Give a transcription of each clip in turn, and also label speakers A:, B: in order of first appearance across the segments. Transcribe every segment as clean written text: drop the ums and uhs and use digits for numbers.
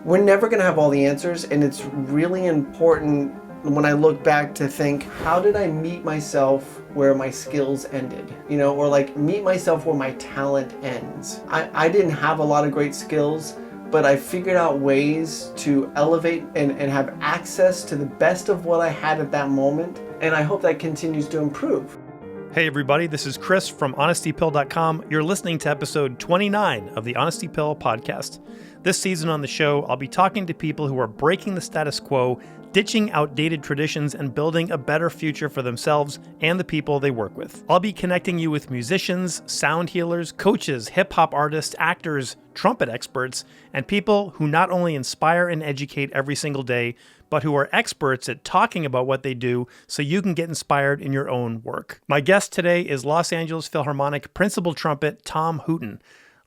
A: we're never going to have all the answers, and it's really important when I look back to think, how did I meet myself where my skills ended? Or like meet myself where my talent ends. I didn't have a lot of great skills, but I figured out ways to elevate and have access to the best of what I had at that moment, and I hope that continues to improve.
B: Hey everybody, this is Chris from HonestyPill.com. You're listening to episode 29 of the Honesty Pill podcast. This season on the show, I'll be talking to people who are breaking the status quo, ditching outdated traditions, and building a better future for themselves and the people they work with. I'll be connecting you with musicians, sound healers, coaches, hip-hop artists, actors, trumpet experts, and people who not only inspire and educate every single day, but who are experts at talking about what they do so you can get inspired in your own work. My guest today is Los Angeles Philharmonic Principal Trumpet Tom Hooten.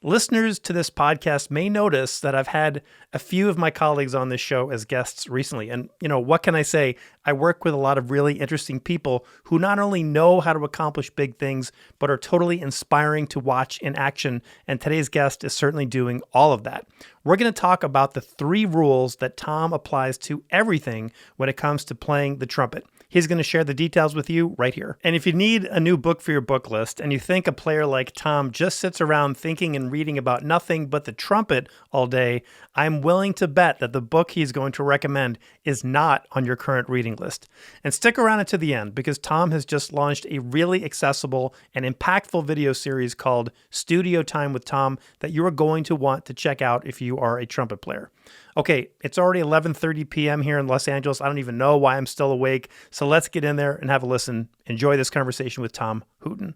B: Listeners to this podcast may notice that I've had a few of my colleagues on this show as guests recently. And, what can I say? I work with a lot of really interesting people who not only know how to accomplish big things, but are totally inspiring to watch in action. And today's guest is certainly doing all of that. We're going to talk about the 3 rules that Tom applies to everything when it comes to playing the trumpet. He's going to share the details with you right here. And if you need a new book for your book list and you think a player like Tom just sits around thinking and reading about nothing but the trumpet all day, I'm willing to bet that the book he's going to recommend is not on your current reading list. And stick around until the end because Tom has just launched a really accessible and impactful video series called Studio Time with Tom that you are going to want to check out if you are a trumpet player. Okay, it's already 11:30 p.m. here in Los Angeles. I don't even know why I'm still awake. So let's get in there and have a listen. Enjoy this conversation with Tom Hooten.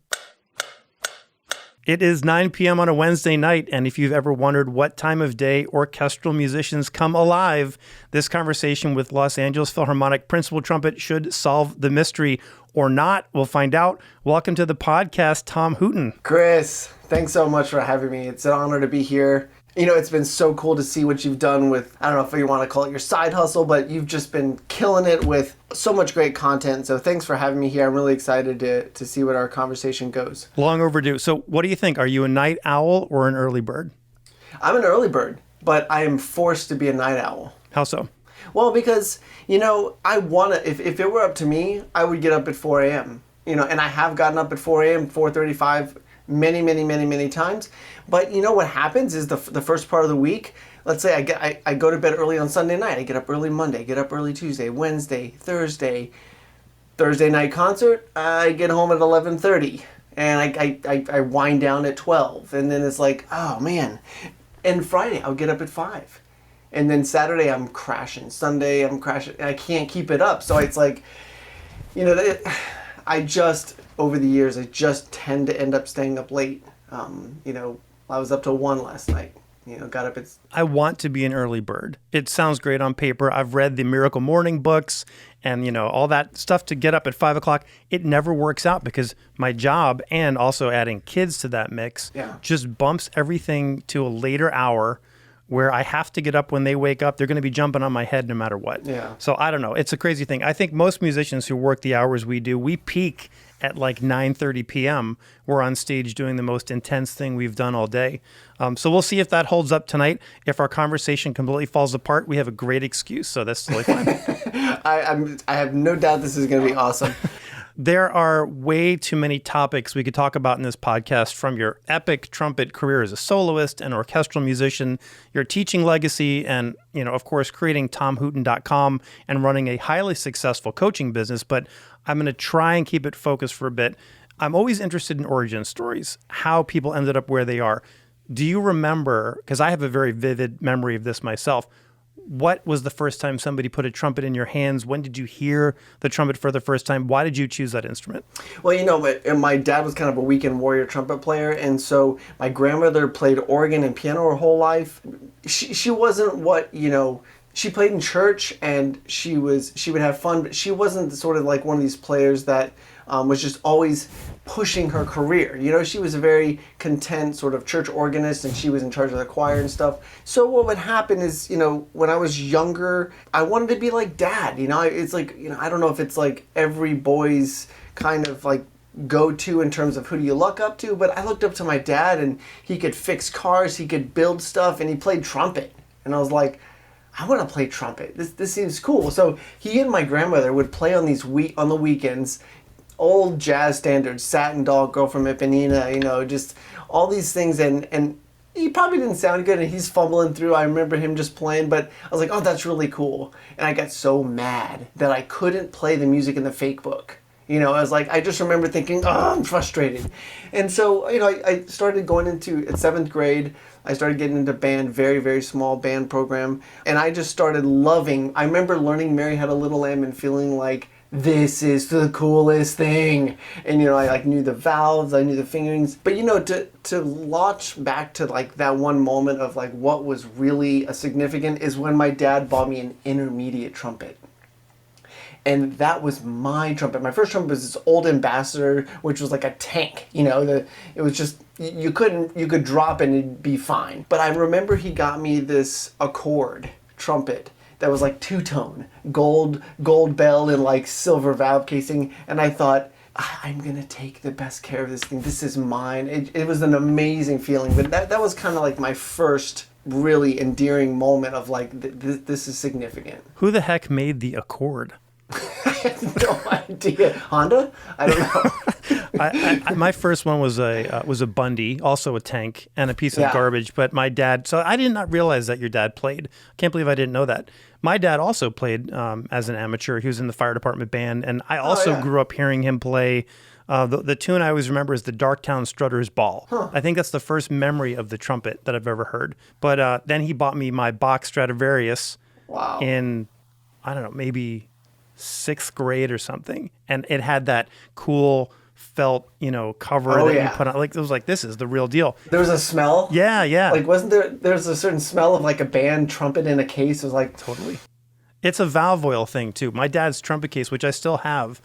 B: It is 9 p.m. on a Wednesday night, and if you've ever wondered what time of day orchestral musicians come alive, this conversation with Los Angeles Philharmonic Principal Trumpet should solve the mystery or not. We'll find out. Welcome to the podcast, Tom Hooten.
A: Chris, thanks so much for having me. It's an honor to be here. It's been so cool to see what you've done with, I don't know if you want to call it your side hustle, but you've just been killing it with so much great content. So thanks for having me here. I'm really excited to see what our conversation goes.
B: Long overdue. So what do you think? Are you a night owl or an early bird?
A: I'm an early bird, but I am forced to be a night owl.
B: How so?
A: Well, because, I want to, if it were up to me, I would get up at 4 a.m., and I have gotten up at 4 a.m., 4:35 many times. But what happens is the first part of the week, let's say I go to bed early on Sunday night, I get up early Monday, get up early Tuesday, Wednesday, Thursday night concert, I get home at 11:30 and I wind down at 12, and then it's like, oh man. And Friday I'll get up at 5. And then Saturday I'm crashing, Sunday I'm crashing, and I can't keep it up. So it's like, over the years, I just tend to end up staying up late. I was up till 1 last night. Got up at...
B: I want to be an early bird. It sounds great on paper. I've read the Miracle Morning books and, all that stuff to get up at 5 o'clock. It never works out because my job and also adding kids to that mix just bumps everything to a later hour where I have to get up when they wake up. They're going to be jumping on my head no matter what.
A: Yeah.
B: So I don't know. It's a crazy thing. I think most musicians who work the hours we do, we peak at like 9:30 p.m. We're on stage doing the most intense thing we've done all day. So we'll see if that holds up tonight. If our conversation completely falls apart, we have a great excuse. So that's totally fine.
A: I have no doubt this is going to be awesome.
B: There are way too many topics we could talk about in this podcast, from your epic trumpet career as a soloist and orchestral musician, your teaching legacy, and, of course, creating TomHooten.com and running a highly successful coaching business. But I'm going to try and keep it focused for a bit. I'm always interested in origin stories, how people ended up where they are. Do you remember, because I have a very vivid memory of this myself, what was the first time somebody put a trumpet in your hands? When did you hear the trumpet for the first time? Why did you choose that instrument?
A: Well, my dad was kind of a weekend warrior trumpet player, and so my grandmother played organ and piano her whole life. She wasn't what, she played in church and she would have fun, but she wasn't sort of like one of these players that was just always pushing her career. She was a very content sort of church organist, and she was in charge of the choir and stuff. So what would happen is, when I was younger, I wanted to be like Dad. It's like, I don't know if it's like every boy's kind of like go-to in terms of who do you look up to, but I looked up to my dad, and he could fix cars, he could build stuff, and he played trumpet. And I was like, I want to play trumpet. This seems cool. So he and my grandmother would play on on the weekends, old jazz standards, Satin Doll, Girl from Ipanema, just all these things. And he probably didn't sound good, and he's fumbling through. I remember him just playing, but I was like, oh, that's really cool. And I got so mad that I couldn't play the music in the fake book. I was like, I just remember thinking, oh, I'm frustrated. And so, I started going into, at 7th grade, I started getting into band, very, very small band program. And I just started I remember learning Mary Had a Little Lamb and feeling like, this is the coolest thing. And, I knew the valves, I knew the fingerings. But, to launch back to that one moment of what was really significant is when my dad bought me an intermediate trumpet. And that was my trumpet. My first trumpet was this old Ambassador, which was like a tank. It was just, you could drop it and it'd be fine. But I remember he got me this Accord trumpet that was two-tone, gold bell and silver valve casing. And I thought, I'm going to take the best care of this thing. This is mine. It was an amazing feeling. But that was kind of my first really endearing moment of this is significant.
B: Who the heck made the Accord?
A: I have no idea. Honda? I don't know.
B: My first one was a Bundy, also a tank, and a piece of garbage. But my dad, so I did not realize that your dad played. I can't believe I didn't know that. My dad also played as an amateur. He was in the fire department band, and I also grew up hearing him play. The tune I always remember is the Darktown Strutter's Ball. Huh. I think that's the first memory of the trumpet that I've ever heard. But then he bought me my Bach Stradivarius in, I don't know, maybe 6th grade or something, and it had that cool felt cover that you put on. It was this is the real deal.
A: There was a smell.
B: Yeah.
A: Wasn't there's a certain smell of a band trumpet in a case. It was
B: totally. It's a valve oil thing too. My dad's trumpet case, which I still have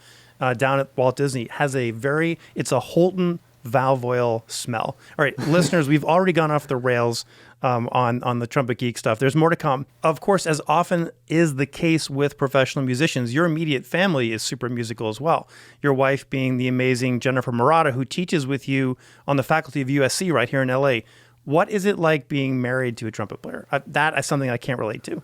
B: down at Walt Disney, has it's a Houghton valve oil smell. All right, listeners, we've already gone off the rails on the Trumpet Geek stuff. There's more to come. Of course, as often is the case with professional musicians, your immediate family is super musical as well. Your wife being the amazing Jennifer Murata, who teaches with you on the faculty of USC right here in LA. What is it like being married to a trumpet player? That is something I can't relate to.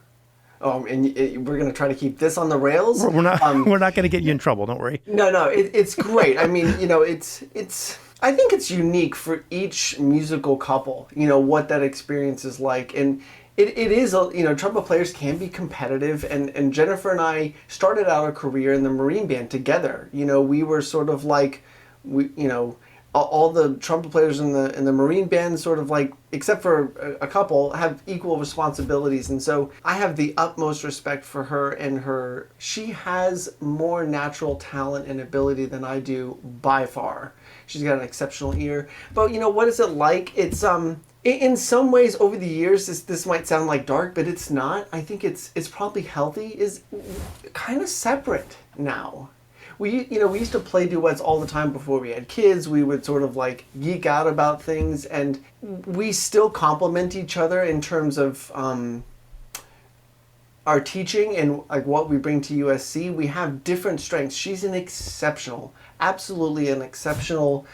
A: And we're going to try to keep this on the rails.
B: We're not going to get you in trouble. Don't worry.
A: No, it's great. I mean, it's. I think it's unique for each musical couple. What that experience is like, and it is. Trumpet players can be competitive, and Jennifer and I started out our career in the Marine Band together. We were sort of all the trumpet players in the Marine Band sort of except for a couple, have equal responsibilities. And so I have the utmost respect for her and she has more natural talent and ability than I do by far. She's got an exceptional ear. But what is it like? It's in some ways over the years, this might sound dark, but it's not. I think it's probably healthy, is kind of separate now. We used to play duets all the time before we had kids. We would sort of geek out about things, and we still complement each other in terms of our teaching and what we bring to USC. We have different strengths. She's absolutely an exceptional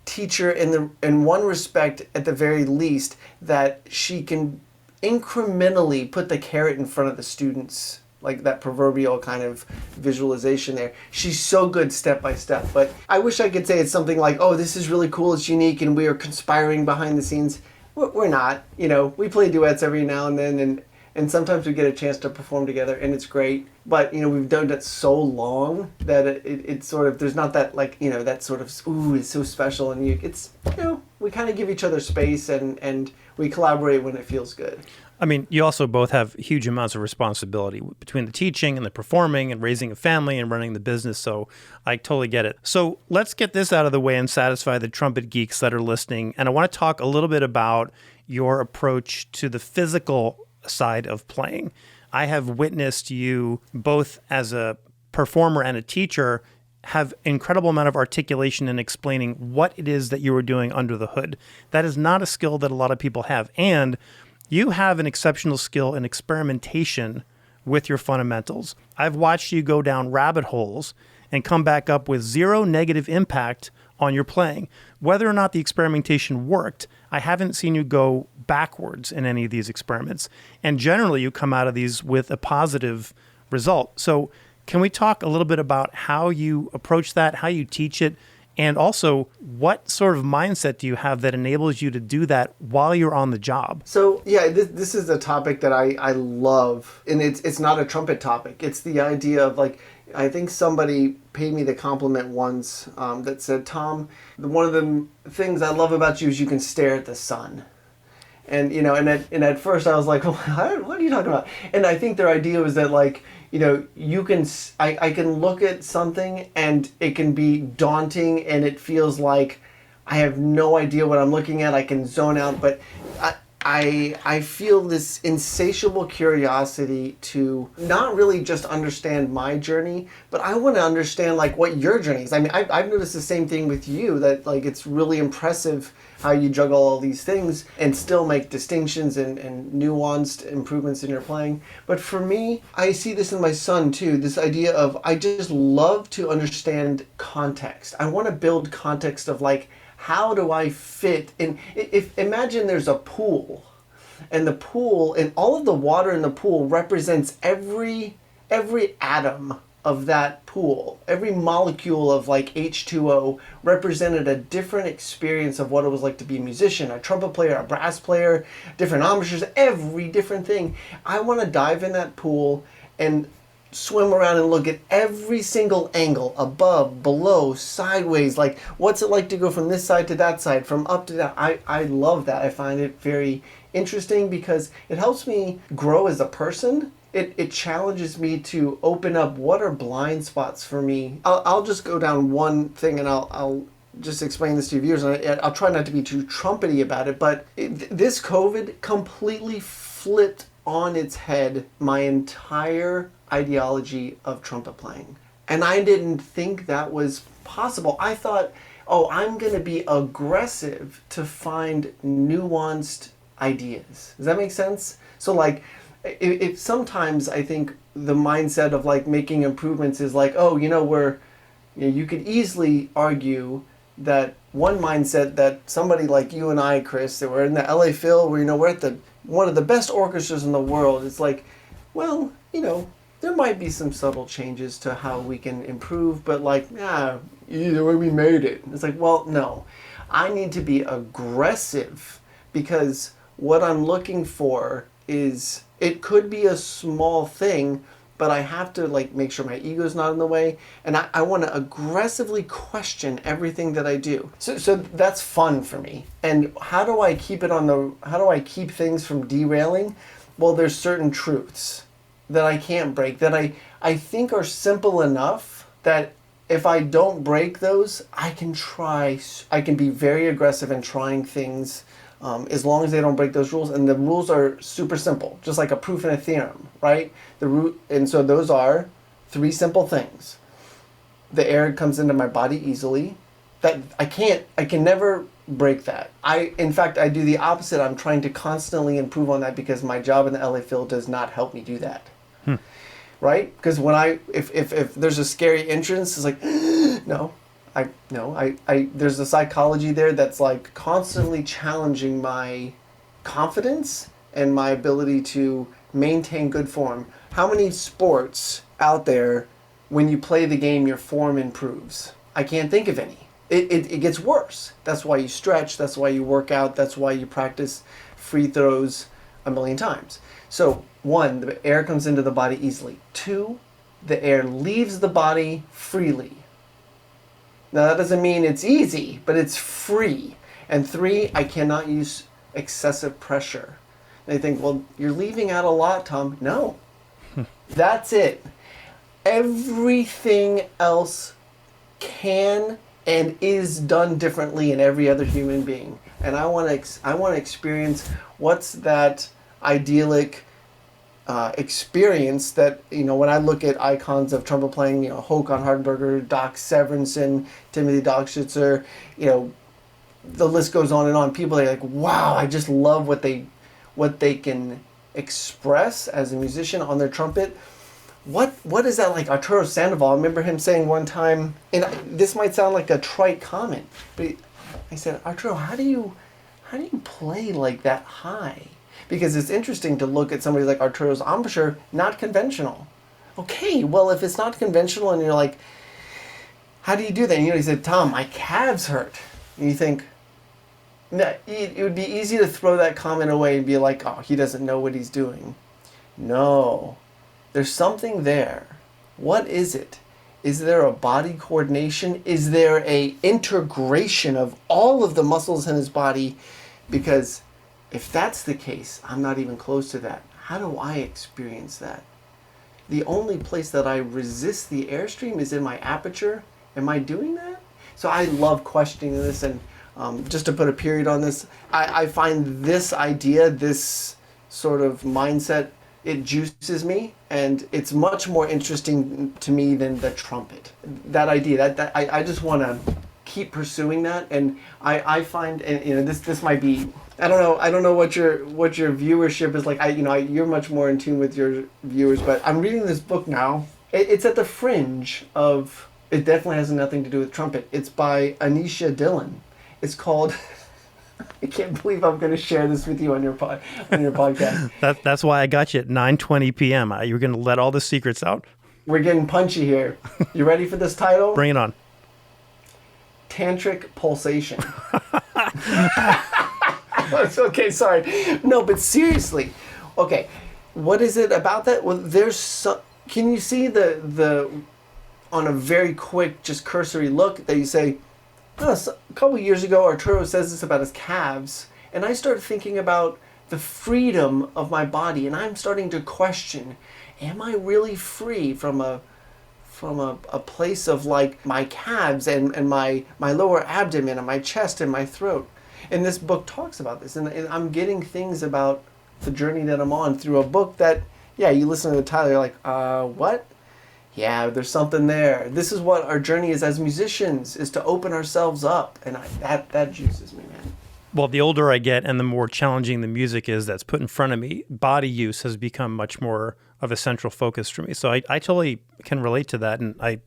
A: teacher in one respect, at the very least, that she can incrementally put the carrot in front of the students. That proverbial kind of visualization there. She's so good step by step. But I wish I could say it's something oh, this is really cool, it's unique, and we are conspiring behind the scenes. We're not. We play duets every now and then, and sometimes we get a chance to perform together, and it's great. But, we've done that so long that it's sort of, there's not that, that sort of, ooh, it's so special. And we kind of give each other space, and we collaborate when it feels good.
B: I mean, you also both have huge amounts of responsibility between the teaching and the performing and raising a family and running the business, so I totally get it. So let's get this out of the way and satisfy the trumpet geeks that are listening. And I want to talk a little bit about your approach to the physical side of playing. I have witnessed you both as a performer and a teacher have incredible amount of articulation in explaining what it is that you are doing under the hood. That is not a skill that a lot of people have. And you have an exceptional skill in experimentation with your fundamentals. I've watched you go down rabbit holes and come back up with zero negative impact on your playing. Whether or not the experimentation worked, I haven't seen you go backwards in any of these experiments. And generally, you come out of these with a positive result. So can we talk a little bit about how you approach that, how you teach it, and also what sort of mindset do you have that enables you to do that while you're on the job?
A: So yeah, this is a topic that I love, and it's not a trumpet topic. It's the idea of like, I think somebody paid me the compliment once that said, Tom, one of the things I love about you is you can stare at the sun. And, you know, and at first I was like, well, what are you talking about? And I think their idea was that, like, you know, I can look at something and it can be daunting and it feels like I have no idea what I'm looking at. I can zone out, but I feel this insatiable curiosity to not really just understand my journey, but I want to understand like what your journey is. I mean, I've noticed the same thing with you, that like it's really impressive how you juggle all these things and still make distinctions and nuanced improvements in your playing. But for me, I see this in my son too, this idea of I just love to understand context. I want to build context of like, how do I fit in? If imagine there's a pool, and the pool and all of the water in the pool represents every atom of that pool. Every molecule of like H2O represented a different experience of what it was like to be a musician, a trumpet player, a brass player, different embouchures, every different thing. I want to dive in that pool and swim around and look at every single angle, above, below, sideways, like what's it like to go from this side to that side, from up to down. I love that. I find it very interesting because it helps me grow as a person. It challenges me to open up what are blind spots for me. I'll just go down one thing and I'll just explain this to your viewers, and I'll try not to be too trumpety about it, but this COVID completely flipped on its head my entire ideology of trumpet playing. And I didn't think that was possible. I thought, oh, I'm going to be aggressive to find nuanced ideas. Does that make sense? So like, if sometimes I think the mindset of like making improvements is like, oh, you know, you could easily argue that one mindset that somebody like you and I, Chris, that we're in the LA Phil, where, you know, we're at one of the best orchestras in the world. It's like, well, you know, there might be some subtle changes to how we can improve, but like, either way we made it. It's like, well, no, I need to be aggressive because what I'm looking for is, it could be a small thing, but I have to like make sure my ego's not in the way, and I want to aggressively question everything that I do. So that's fun for me. And how do I keep things from derailing? Well, there's certain truths that I can't break, that I think are simple enough that if I don't break those, I can be very aggressive in trying things, as long as they don't break those rules. And the rules are super simple, just like a proof and a theorem, right? And so those are three simple things. The air comes into my body easily. That I can never break that. In fact, I do the opposite. I'm trying to constantly improve on that because my job in the LA Phil does not help me do that. Right? Because if there's a scary entrance, it's like, there's a psychology there that's like constantly challenging my confidence and my ability to maintain good form. How many sports out there, when you play the game, your form improves? I can't think of any. It gets worse. That's why you stretch. That's why you work out. That's why you practice free throws a million times. So 1, the air comes into the body easily. 2, the air leaves the body freely. Now that doesn't mean it's easy, but it's free. And 3, I cannot use excessive pressure. They think, well, you're leaving out a lot, Tom. No, that's it. Everything else can and is done differently in every other human being. And I want to experience what's that idyllic experience that, you know, when I look at icons of trumpet playing, you know, Håkan Hardenberger, Doc Severinsen, Timothy Dockschitzer, you know, the list goes on and on. People are like, wow, I just love what they can express as a musician on their trumpet. What is that like? Arturo Sandoval, I remember him saying one time, and this might sound like a trite comment, but I said, Arturo, how do how do you play like that high? Because it's interesting to look at somebody like Arturo's embouchure, not conventional. Okay, well, if it's not conventional and you're like, how do you do that? And he said, Tom, my calves hurt. And you think, it would be easy to throw that comment away and be like, oh, he doesn't know what he's doing. No, there's something there. What is it? Is there a body coordination? Is there a integration of all of the muscles in his body? Because if that's the case, I'm not even close to that. How do I experience that? The only place that I resist the airstream is in my aperture. Am I doing that? So I love questioning this, and just to put a period on this, I find this idea, this sort of mindset, it juices me, and it's much more interesting to me than the trumpet. That idea, I just want to keep pursuing that, and I find, and this might be, I don't know what your viewership is like. You're much more in tune with your viewers, but I'm reading this book now. It's at the fringe of. It definitely has nothing to do with trumpet. It's by Anisha Dillon. It's called. I can't believe I'm going to share this with you on your podcast.
B: That's why I got you at 9:20 p.m. You were going to let all the secrets out.
A: We're getting punchy here. You ready for this title?
B: Bring it on.
A: Tantric Pulsation. Okay, sorry. No, but seriously. Okay, what is it about that? Well, can you see the on a very quick, just cursory look that you say, a couple years ago, Arturo says this about his calves, and I start thinking about the freedom of my body, and I'm starting to question, am I really free from a place of like my calves and my lower abdomen and my chest and my throat? And this book talks about this, and I'm getting things about the journey that I'm on through a book that, yeah, you listen to the title, you're like, what? Yeah, there's something there. This is what our journey is as musicians, is to open ourselves up. And that juices me, man.
B: Well, the older I get and the more challenging the music is that's put in front of me, body use has become much more of a central focus for me. So I totally can relate to that. And I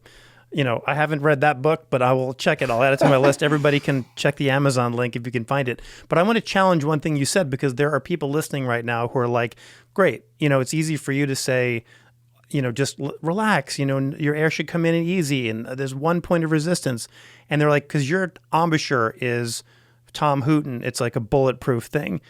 B: haven't read that book, but I will check it. I'll add it to my list. Everybody can check the Amazon link if you can find it. But I want to challenge one thing you said, because there are people listening right now who are like, great, it's easy for you to say, just relax, your air should come in easy, and there's one point of resistance. And they're like, because your embouchure is Tom Hooten, it's like a bulletproof thing.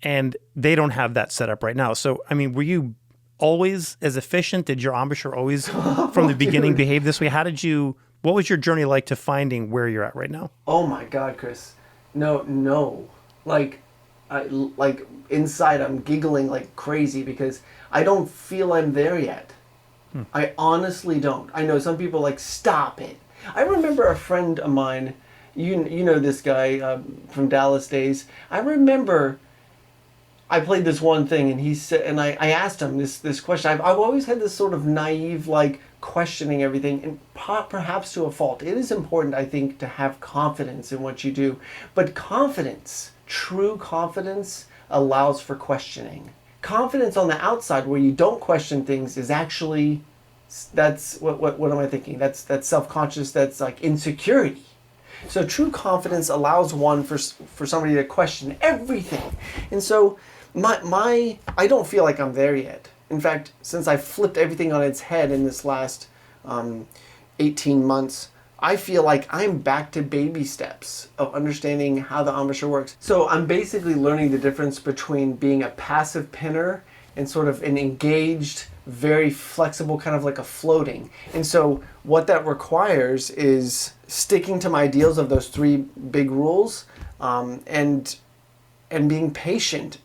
B: And they don't have that set up right now. So, I mean, were you always as efficient? Did your embouchure always from the beginning behave this way? What was your journey like to finding where you're at right now?
A: Oh my God, Chris. No. Like inside I'm giggling like crazy because I don't feel I'm there yet. I honestly don't. I know some people like, stop it. I remember a friend of mine, you know this guy from Dallas days. I remember I played this one thing and he said, and I asked him this question. I've always had this sort of naive, like, questioning everything, and perhaps to a fault. It is important, I think, to have confidence in what you do. But confidence, true confidence, allows for questioning. Confidence on the outside where you don't question things is actually, that's, what am I thinking? That's self-conscious, that's like insecurity. So true confidence allows one for somebody to question everything. And so I don't feel like I'm there yet. In fact, since I flipped everything on its head in this last 18 months, I feel like I'm back to baby steps of understanding how the embouchure works. So I'm basically learning the difference between being a passive pinner and sort of an engaged, very flexible, kind of like a floating. And so what that requires is sticking to my ideals of those three big rules, and being patient,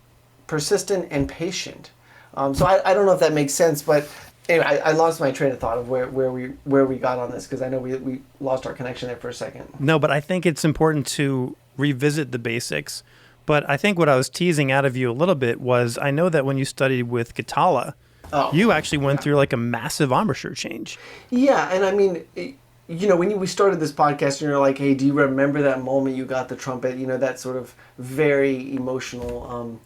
A: persistent and patient. So I don't know if that makes sense, but anyway, I lost my train of thought of where we got on this, because I know we lost our connection there for a second.
B: No, but I think it's important to revisit the basics. But I think what I was teasing out of you a little bit was, I know that when you studied with Gitala, you actually went through like a massive embouchure change. Yeah,
A: and I mean, when we started this podcast, and you're like, hey, do you remember that moment you got the trumpet? That sort of very emotional,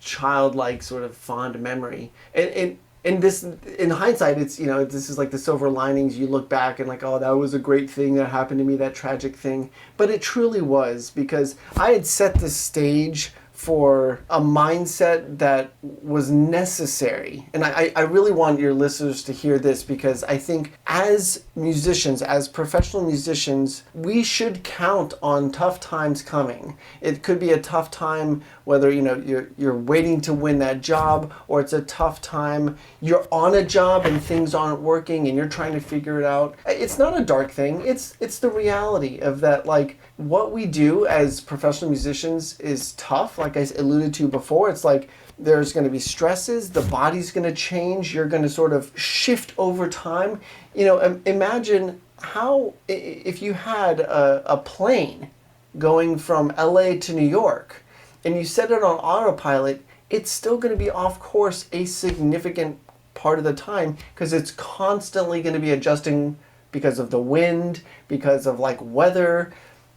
A: childlike sort of fond memory. And And this, in hindsight, it's, this is like the silver linings. You look back and like, oh, that was a great thing that happened to me, that tragic thing. But it truly was, because I had set the stage for a mindset that was necessary. And I really want your listeners to hear this, because I think as musicians, as professional musicians, we should count on tough times coming. It could be a tough time, whether you're waiting to win that job, or it's a tough time you're on a job and things aren't working and you're trying to figure it out. It's not a dark thing. It's the reality of that, like, what we do as professional musicians is tough. Like I alluded to before, it's like there's going to be stresses, the body's going to change, you're going to sort of shift over time. Imagine how, if you had a plane going from LA to New York and you set it on autopilot, it's still going to be off course a significant part of the time, because it's constantly going to be adjusting because of the wind, because of like weather,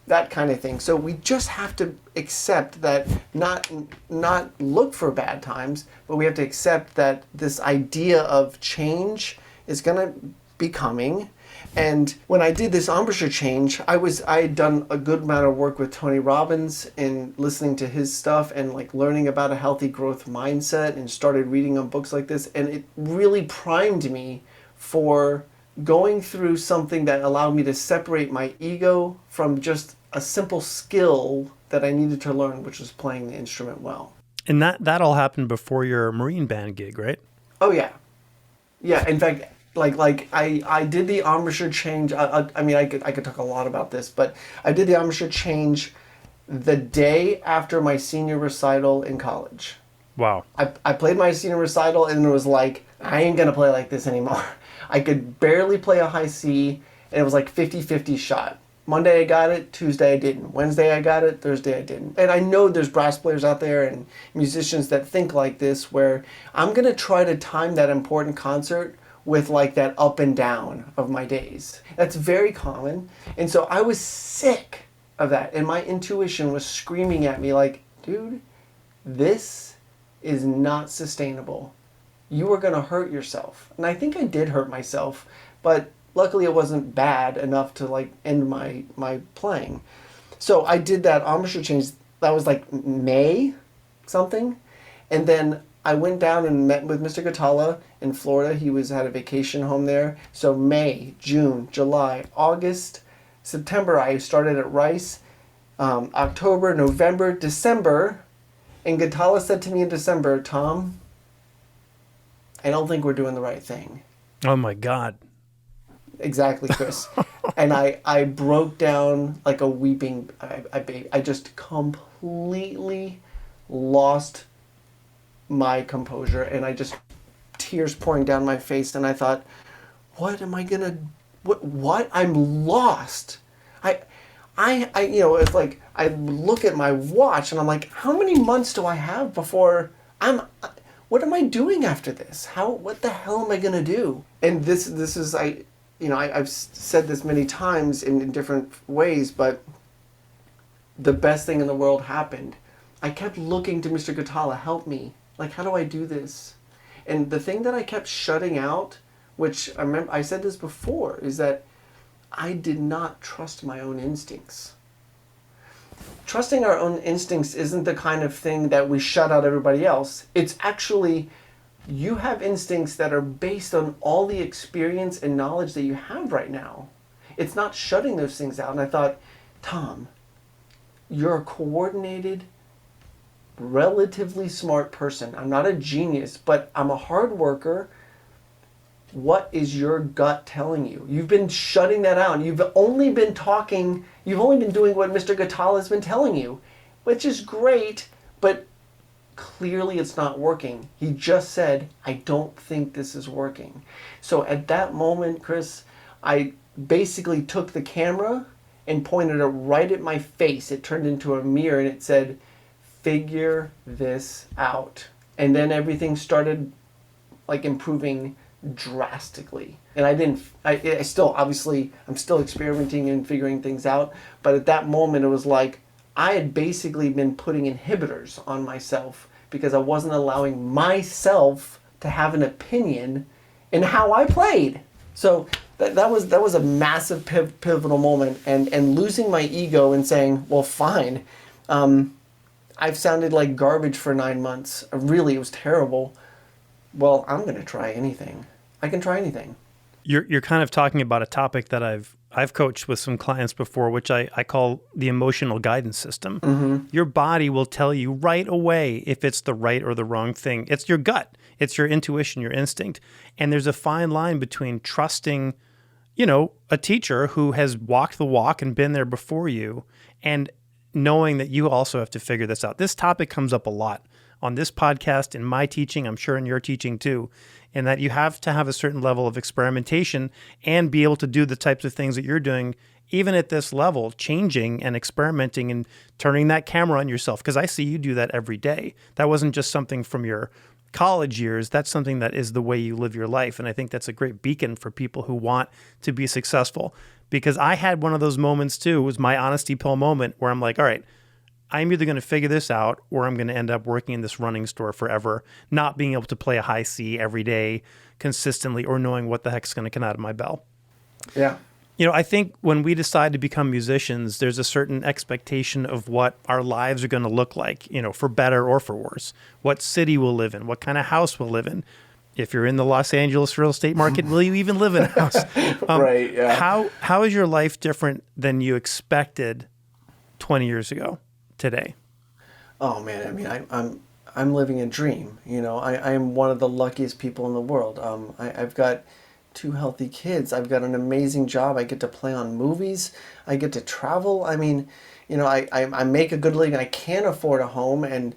A: that kind of thing. So we just have to accept that, not look for bad times, but we have to accept that this idea of change is going to be coming. And when I did this embouchure change, I had done a good amount of work with Tony Robbins and listening to his stuff and like learning about a healthy growth mindset, and started reading on books like this, and it really primed me for going through something that allowed me to separate my ego from just a simple skill that I needed to learn, which was playing the instrument well.
B: And that all happened before your Marine band gig, right?
A: Oh yeah. Yeah, in fact, like I did the embouchure change. I could talk a lot about this, but I did the embouchure change the day after my senior recital in college.
B: Wow.
A: I played my senior recital and it was like, I ain't gonna play like this anymore. I could barely play a high C, and it was like 50-50 shot. Monday I got it, Tuesday I didn't. Wednesday I got it, Thursday I didn't. And I know there's brass players out there and musicians that think like this, where I'm gonna try to time that important concert with like that up and down of my days. That's very common. And so I was sick of that. And my intuition was screaming at me like, dude, this is not sustainable. You are going to hurt yourself. And I think I did hurt myself, but luckily it wasn't bad enough to like end my playing. So I did that embouchure change. That was like May something. And then I went down and met with Mr. Gatala in Florida. He had a vacation home there. So May, June, July, August, September, I started at Rice. October, November, December. And Gatala said to me in December, Tom, I don't think we're doing the right thing.
B: Oh my God.
A: Exactly, Chris. And I broke down like a weeping. I just completely lost my composure, and I just, tears pouring down my face, and I thought, what am I gonna, what? I'm lost. It's like, I look at my watch and I'm like, how many months do I have before what am I doing after this? What the hell am I gonna do? And this is, I've said this many times in different ways, but the best thing in the world happened. I kept looking to Mr. Gatala, help me. Like, how do I do this? And the thing that I kept shutting out, which I remember I said this before, is that I did not trust my own instincts. Trusting our own instincts isn't the kind of thing that we shut out everybody else. It's actually, you have instincts that are based on all the experience and knowledge that you have right now. It's not shutting those things out. And I thought, Tom, you're a coordinated, relatively smart person. I'm not a genius, but I'm a hard worker. What is your gut telling you? You've been shutting that out. You've only been doing what Mr. Gatala has been telling you, which is great, but clearly it's not working. He just said, I don't think this is working. So at that moment, Chris, I basically took the camera and pointed it right at my face. It turned into a mirror and it said, figure this out. And then everything started like improving drastically. And I'm still experimenting and figuring things out. But at that moment, it was like I had basically been putting inhibitors on myself because I wasn't allowing myself to have an opinion in how I played. So that was a massive pivotal moment, and losing my ego and saying, well, fine, I've sounded like garbage for 9 months. Really, it was terrible. Well, I'm going to try anything. I can try anything.
B: You're kind of talking about a topic that I've coached with some clients before, which I call the emotional guidance system. Mm-hmm. Your body will tell you right away if it's the right or the wrong thing. It's your gut. It's your intuition, your instinct. And there's a fine line between trusting, a teacher who has walked the walk and been there before you, and knowing that you also have to figure this out. This topic comes up a lot on this podcast, in my teaching, I'm sure in your teaching too, and that you have to have a certain level of experimentation and be able to do the types of things that you're doing, even at this level, changing and experimenting and turning that camera on yourself. Because I see you do that every day. That wasn't just something from your college years. That's something that is the way you live your life. And I think that's a great beacon for people who want to be successful. Because I had one of those moments too. It was my honesty pill moment where I'm like, all right, I'm either going to figure this out or I'm going to end up working in this running store forever, not being able to play a high C every day consistently or knowing what the heck's going to come out of my bell.
A: Yeah.
B: I think when we decide to become musicians, there's a certain expectation of what our lives are going to look like, for better or for worse. What city we'll live in, what kind of house we'll live in. If you're in the Los Angeles real estate market, will you even live in a house?
A: Right, yeah.
B: How is your life different than you expected 20 years ago today?
A: Oh man, I mean, I'm living a dream. I am one of the luckiest people in the world. I've got 2 healthy kids. I've got an amazing job. I get to play on movies. I get to travel. I mean, I make a good living. I can afford a home, and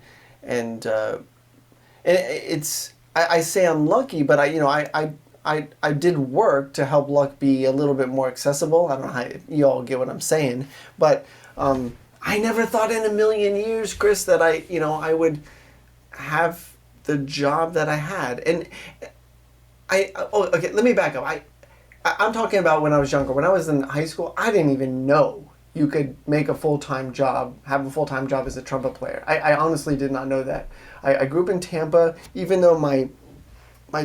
A: it's. I say I'm lucky, but I did work to help luck be a little bit more accessible. I don't know how you all get what I'm saying, but I never thought in a million years, Chris, that I would have the job that I had. And okay, let me back up. I'm talking about when I was younger. When I was in high school, I didn't even know you could make a full-time job, have a full-time job as a trumpet player. I honestly did not know that. I grew up in Tampa, even though my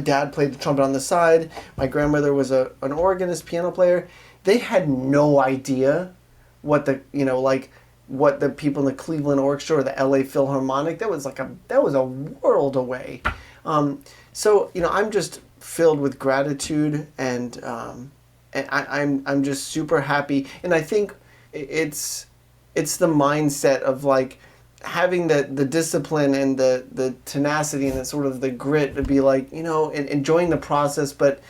A: dad played the trumpet on the side. My grandmother was an organist, piano player. They had no idea what what the people in the Cleveland Orchestra or the LA Philharmonic, that was a world away. So I'm just filled with gratitude, and I'm just super happy. And I think it's the mindset of like having the discipline and the tenacity and the sort of the grit to be like, and enjoying the process, but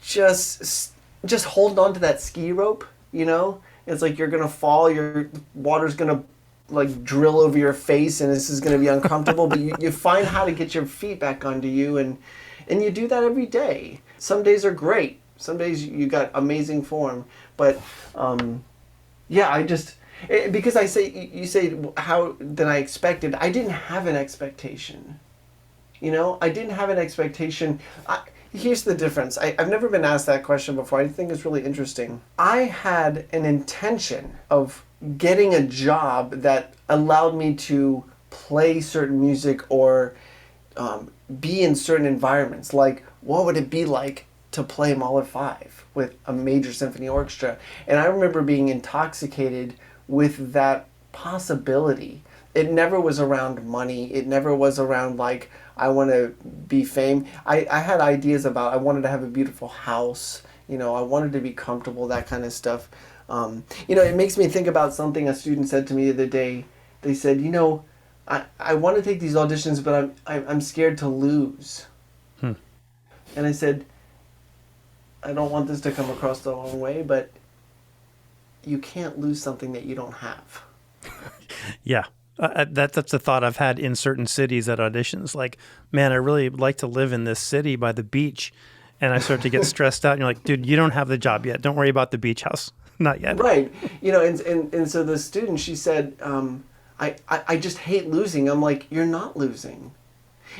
A: just holding on to that ski rope, It's like you're gonna fall, your water's gonna like drill over your face, and this is gonna be uncomfortable. But you find how to get your feet back under you, and you do that every day. Some days are great. Some days you got amazing form. But because you say how than I expected. I didn't have an expectation. I didn't have an expectation. Here's the difference. I've never been asked that question before. I think it's really interesting. I had an intention of getting a job that allowed me to play certain music or be in certain environments. Like, what would it be like to play Mahler 5 with a major symphony orchestra? And I remember being intoxicated with that possibility. It never was around money. It never was around like, I want to be famed. I had ideas about, I wanted to have a beautiful house. I wanted to be comfortable, that kind of stuff. It makes me think about something a student said to me the other day. They said, I want to take these auditions, but I'm scared to lose. And I said, I don't want this to come across the wrong way, but you can't lose something that you don't have.
B: Yeah. That's a thought I've had in certain cities at auditions. Like, man, I really like to live in this city by the beach. And I start to get stressed out. And you're like, dude, you don't have the job yet. Don't worry about the beach house. Not yet.
A: Right. And so the student, she said, I just hate losing. I'm like, you're not losing.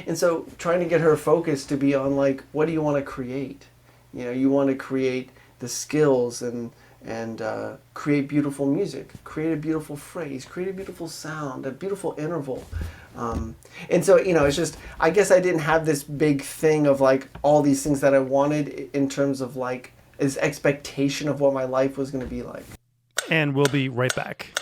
A: And so trying to get her focus to be on like, what do you want to create? You want to create the skills and create beautiful music, create a beautiful phrase, create a beautiful sound, a beautiful interval. And so, it's just, I guess I didn't have this big thing of like all these things that I wanted in terms of like this expectation of what my life was going to be like.
B: And we'll be right back.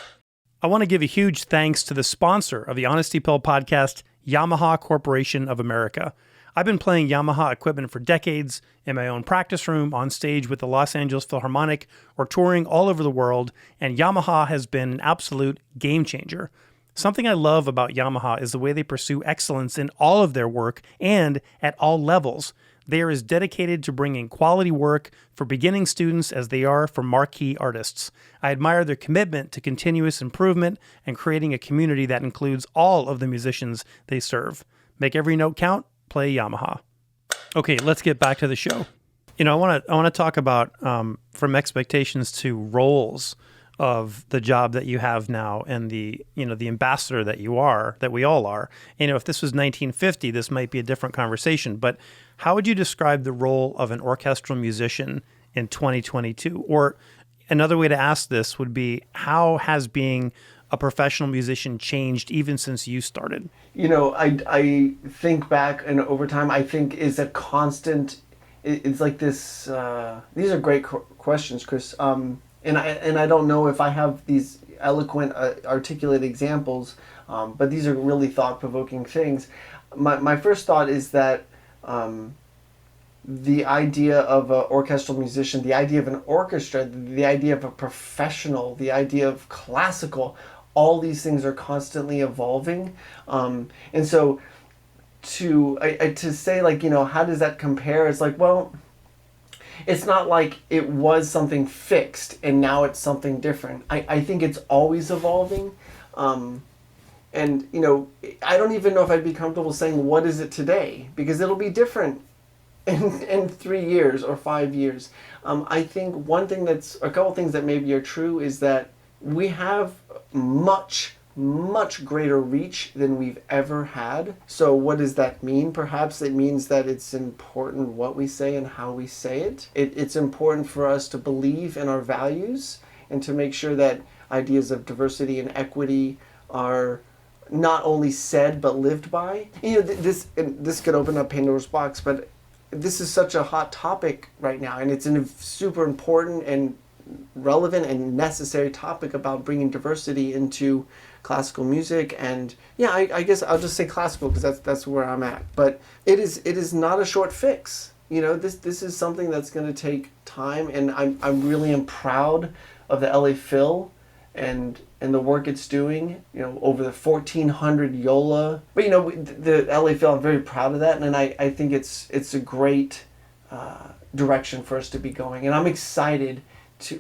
B: I want to give a huge thanks to the sponsor of the Honesty Pill podcast, Yamaha Corporation of America. I've been playing Yamaha equipment for decades in my own practice room, on stage with the Los Angeles Philharmonic, or touring all over the world, and Yamaha has been an absolute game changer. Something I love about Yamaha is the way they pursue excellence in all of their work and at all levels. They are as dedicated to bringing quality work for beginning students as they are for marquee artists. I admire their commitment to continuous improvement and creating a community that includes all of the musicians they serve. Make every note count, play Yamaha. Okay, let's get back to the show. I want to talk about from expectations to roles of the job that you have now and the ambassador that you are, that we all are. If this was 1950, this might be a different conversation, but how would you describe the role of an orchestral musician in 2022? Or another way to ask this would be, how has being a professional musician changed even since you started?
A: I think back, and over time, I think is a constant, it's like this, these are great questions, Chris. And I don't know if I have these eloquent, articulate examples, but these are really thought-provoking things. My first thought is that the idea of an orchestral musician, the idea of an orchestra, the idea of a professional, the idea of classical, all these things are constantly evolving. And so to say, like, how does that compare? It's like, well, it's not like it was something fixed and now it's something different. I think it's always evolving. And, I don't even know if I'd be comfortable saying, what is it today? Because it'll be different in 3 years or 5 years. I think a couple things that maybe are true is that we have much greater reach than we've ever had. So what does that mean? Perhaps it means that it's important what we say and how we say it. It's important for us to believe in our values and to make sure that ideas of diversity and equity are not only said but lived by. This could open up Pandora's box, but this is such a hot topic right now, and it's a super important and relevant and necessary topic about bringing diversity into classical music. And I guess I'll just say classical because that's where I'm at. But it is not a short fix. This is something that's going to take time, and I'm really proud of the LA Phil and the work it's doing. Over the 1,400 Yola. But the LA Phil, I'm very proud of that, and I think it's a great direction for us to be going, and I'm excited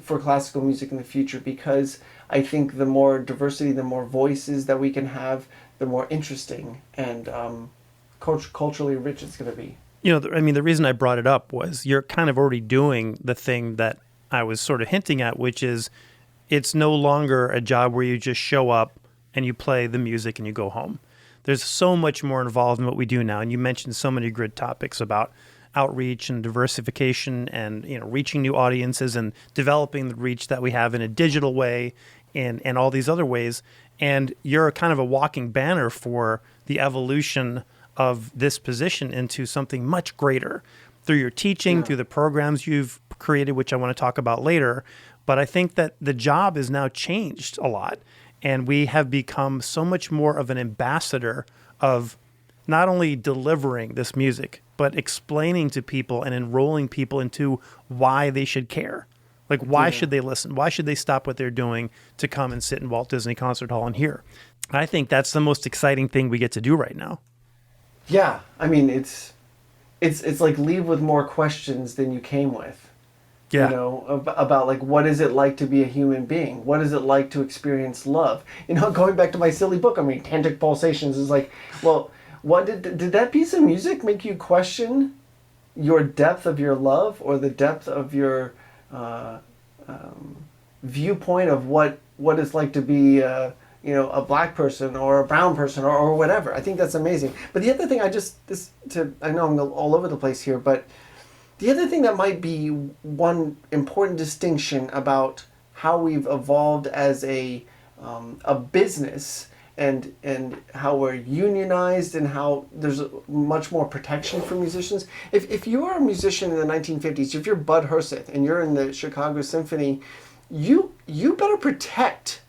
A: for classical music in the future, because I think the more diversity, the more voices that we can have, the more interesting and culturally rich it's going to be.
B: The reason I brought it up was you're kind of already doing the thing that I was sort of hinting at, which is it's no longer a job where you just show up and you play the music and you go home. There's so much more involved in what we do now. And you mentioned so many good topics about outreach and diversification and reaching new audiences and developing the reach that we have in a digital way and all these other ways. And you're kind of a walking banner for the evolution of this position into something much greater through your teaching, through the programs you've created, which I want to talk about later. But I think that the job is now changed a lot, and we have become so much more of an ambassador of not only delivering this music, but explaining to people and enrolling people into why they should care. Like, why should they listen? Why should they stop what they're doing to come and sit in Walt Disney Concert Hall and hear? I think that's the most exciting thing we get to do right now.
A: Yeah, it's like leave with more questions than you came with.
B: Yeah.
A: About like, what is it like to be a human being? What is it like to experience love? Going back to my silly book, Tantric Pulsations is like, well, what did that piece of music make you question your depth of your love, or the depth of your viewpoint of what it's like to be a black person or a brown person or whatever? I think that's amazing. But the other thing, I know I'm all over the place here, but the other thing that might be one important distinction about how we've evolved as a business and how we're unionized and how there's much more protection for musicians. If you are a musician in the 1950s, if you're Bud Herseth and you're in the Chicago Symphony, you better protect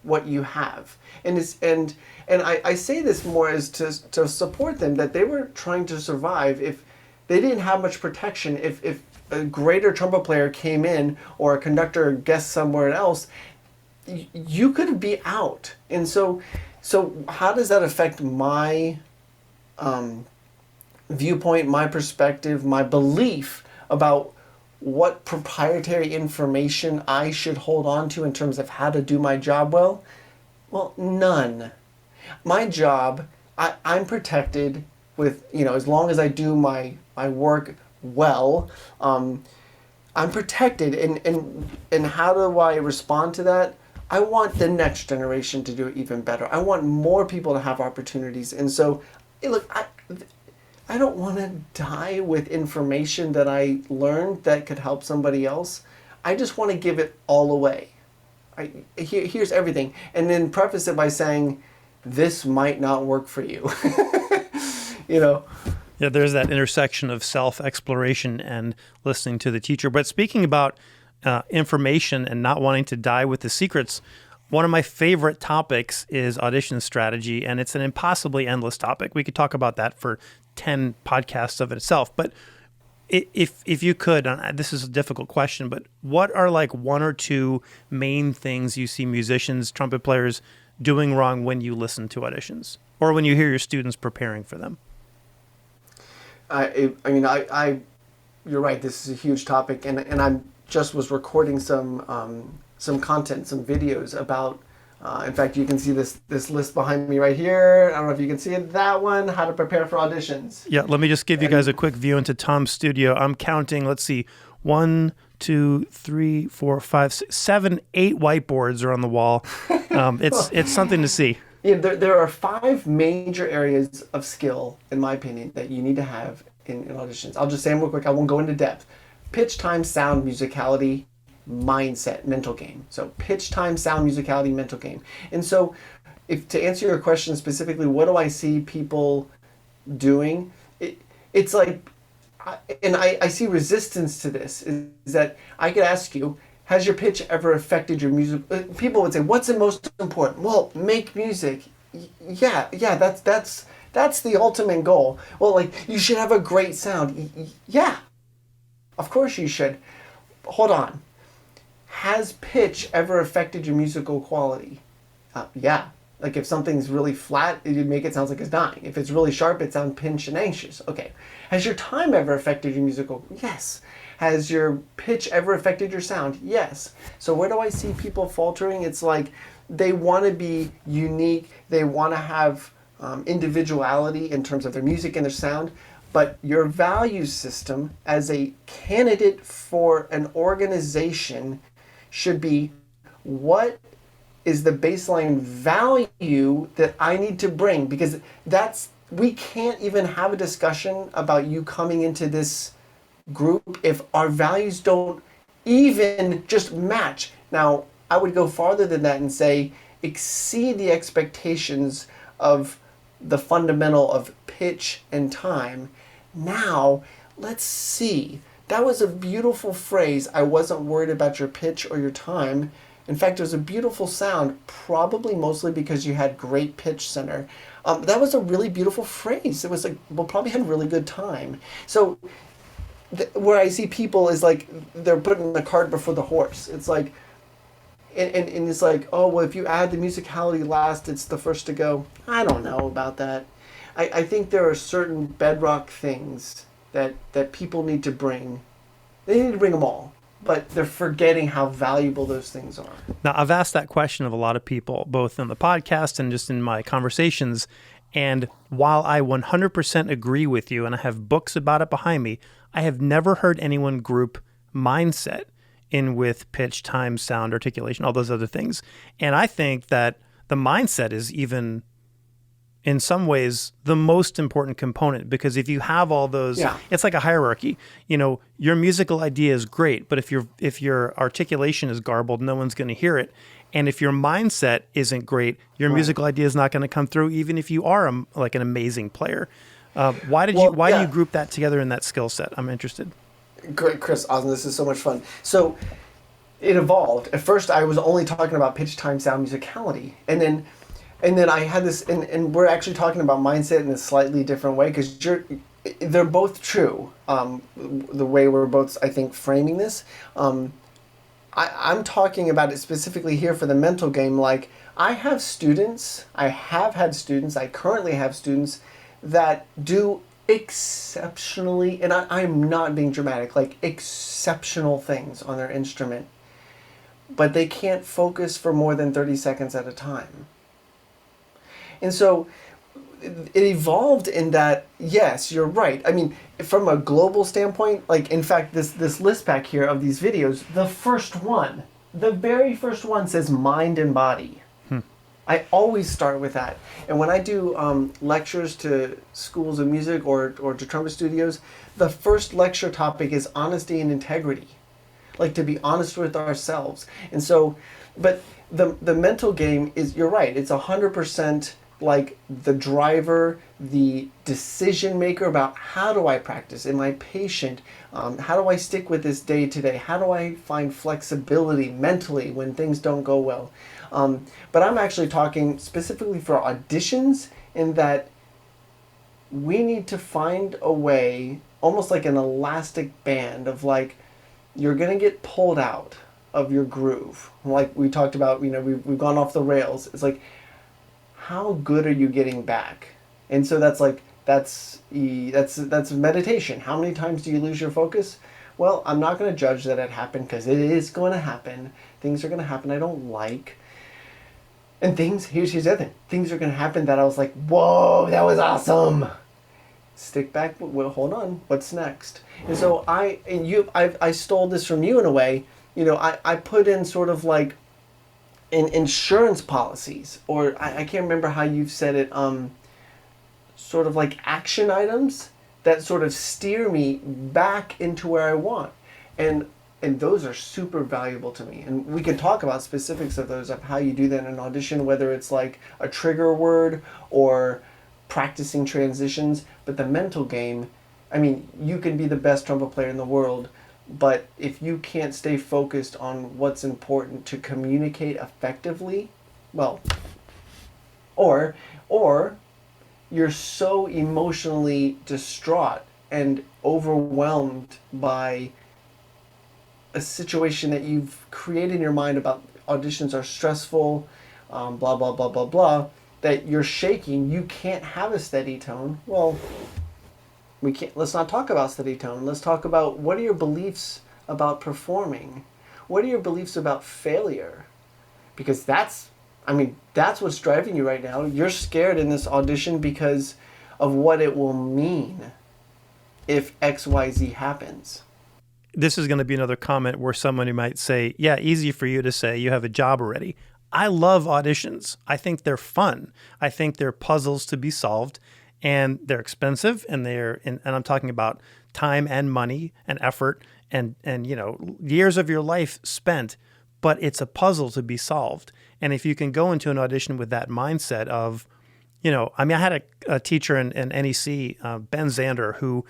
A: what you have. And I say this more as to support them, that they were trying to survive. If they didn't have much protection, if a greater trumpet player came in or a conductor guest somewhere else, you could be out. And so how does that affect my viewpoint, my perspective, my belief about what proprietary information I should hold on to in terms of how to do my job well? Well, none. My job, I'm protected with, as long as I do my work well, I'm protected. And how do I respond to that? I want the next generation to do it even better. I want more people to have opportunities. And so, look, I don't want to die with information that I learned that could help somebody else. I just want to give it all away. Here's everything. And then preface it by saying, this might not work for you.
B: Yeah, there's that intersection of self-exploration and listening to the teacher. But speaking about information and not wanting to die with the secrets, one of my favorite topics is audition strategy, and it's an impossibly endless topic. We could talk about that for 10 podcasts of itself. But if you could, and this is a difficult question, but what are like one or two main things you see musicians, trumpet players doing wrong when you listen to auditions or when you hear your students preparing for them?
A: You're right. This is a huge topic, and I just was recording some content, some videos about. In fact, you can see this list behind me right here. I don't know if you can see it. That one, how to prepare for auditions.
B: Yeah, let me just give you guys a quick view into Tom's studio. I'm counting. Let's see, 1, 2, 3, 4, 5, 6, 7, 8 whiteboards are on the wall. It's something to see.
A: Yeah, there are 5 major areas of skill, in my opinion, that you need to have in auditions. I'll just say them real quick. I won't go into depth. Pitch, time, sound, musicality, mindset, mental game. So pitch, time, sound, musicality, mental game. And so if to answer your question specifically, what do I see people doing? It's like, I see resistance to this, is that I could ask you, has your pitch ever affected your music? People would say, what's the most important? Well, make music. Yeah, that's the ultimate goal. Well, like, you should have a great sound. Yeah, of course you should. Hold on. Has pitch ever affected your musical quality? Yeah. Like if something's really flat, it would make it sound like it's dying. If it's really sharp, it sounds pinched and anxious. Okay. Has your time ever affected your musical? Yes. Has your pitch ever affected your sound? Yes. So where do I see people faltering? It's like they want to be unique. They want to have individuality in terms of their music and their sound. But your value system as a candidate for an organization should be, what is the baseline value that I need to bring? Because we can't even have a discussion about you coming into this group if our values don't even just match. Now, I would go farther than that and say exceed the expectations of the fundamental of pitch and time. Now, let's see. That was a beautiful phrase. I wasn't worried about your pitch or your time. In fact, it was a beautiful sound, probably mostly because you had great pitch center. That was a really beautiful phrase. It was like, well, probably had really good time. So where I see people is like they're putting the cart before the horse. It's like, and it's like, oh, well, if you add the musicality last, it's the first to go. I don't know about that. I think there are certain bedrock things that people need to bring. They need to bring them all, but they're forgetting how valuable those things are.
B: Now, I've asked that question of a lot of people, both in the podcast and just in my conversations. And while I 100% agree with you, and I have books about it behind me, I have never heard anyone group mindset in with pitch, time, sound, articulation, all those other things. And I think that the mindset is even, in some ways, the most important component, because if you have all those, it's like a hierarchy. Your musical idea is great, but if your articulation is garbled, no one's going to hear it. And if your mindset isn't great, your musical idea is not going to come through, even if you are like an amazing player. Why do you group that together in that skill set? I'm interested.
A: Great, Chris, awesome. This is so much fun. So it evolved. At first, I was only talking about pitch, time, sound, musicality, and then I had this, and we're actually talking about mindset in a slightly different way because they're both true. The way we're both, I think, framing this. I'm talking about it specifically here for the mental game. Like, I have students, I have had students, I currently have students that do exceptionally, and I'm not being dramatic, like exceptional things on their instrument, but they can't focus for more than 30 seconds at a time. And so it evolved in that, yes, you're right. I mean, from a global standpoint, like, in fact, this list back here of these videos, the very first one says mind and body. I always start with that. And when I do lectures to schools of music or to trumpet studios, the first lecture topic is honesty and integrity. Like, to be honest with ourselves. And so, but the mental game is, you're right, it's 100% like the driver, the decision maker about how do I practice? Am I patient? How do I stick with this day to day? How do I find flexibility mentally when things don't go well? But I'm actually talking specifically for auditions, in that we need to find a way, almost like an elastic band of, like, you're going to get pulled out of your groove. Like we talked about, we've gone off the rails. It's like, how good are you getting back? And so that's meditation. How many times do you lose your focus? Well, I'm not going to judge that it happened, because it is going to happen. Things are going to happen I don't like. And here's the other thing. Things are going to happen that I was like, whoa, that was awesome. Stick back, well, hold on, what's next? And so I stole this from you in a way. I put in sort of like in insurance policies, or I can't remember how you've said it, sort of like action items that sort of steer me back into where I want. And those are super valuable to me. And we can talk about specifics of those, of how you do that in an audition, whether it's like a trigger word or practicing transitions. But the mental game, I mean, you can be the best trumpet player in the world, but if you can't stay focused on what's important to communicate effectively, well, or you're so emotionally distraught and overwhelmed by a situation that you've created in your mind about auditions are stressful, blah, blah, blah, blah, blah, that you're shaking, you can't have a steady tone. Well, let's not talk about steady tone. Let's talk about, what are your beliefs about performing? What are your beliefs about failure? Because that's what's driving you right now. You're scared in this audition because of what it will mean if XYZ happens.
B: This is going to be another comment where somebody might say, yeah, easy for you to say, you have a job already. I love auditions. I think they're fun. I think they're puzzles to be solved, and they're expensive, and I'm talking about time and money and effort and years of your life spent, but it's a puzzle to be solved. And if you can go into an audition with that mindset of, I had a teacher in NEC, Ben Zander, who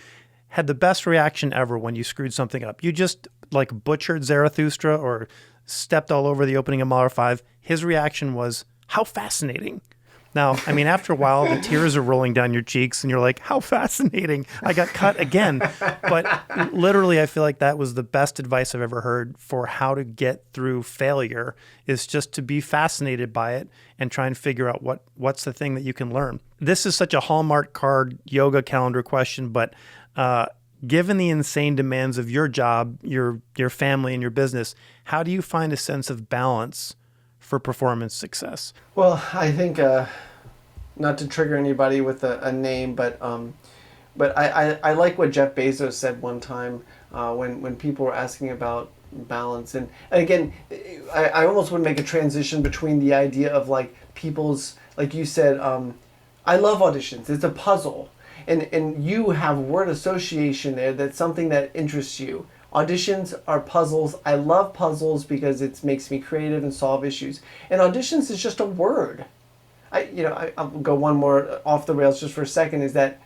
B: had the best reaction ever when you screwed something up. You just like butchered Zarathustra or stepped all over the opening of Mahler 5. His reaction was, how fascinating. Now, after a while, the tears are rolling down your cheeks and you're like, how fascinating. I got cut again. But literally, I feel like that was the best advice I've ever heard for how to get through failure, is just to be fascinated by it and try and figure out what's the thing that you can learn. This is such a Hallmark card yoga calendar question, but given the insane demands of your job, your family, and your business, how do you find a sense of balance for performance success?
A: Well, I think, not to trigger anybody with a name, but I like what Jeff Bezos said one time when people were asking about balance. And again, I almost would make a transition between the idea of like people's, like you said, I love auditions. It's a puzzle. And you have word association there, that's something that interests you. Auditions are puzzles. I love puzzles because it makes me creative and solve issues. And auditions is just a word. I'll go one more off the rails just for a second. Is that,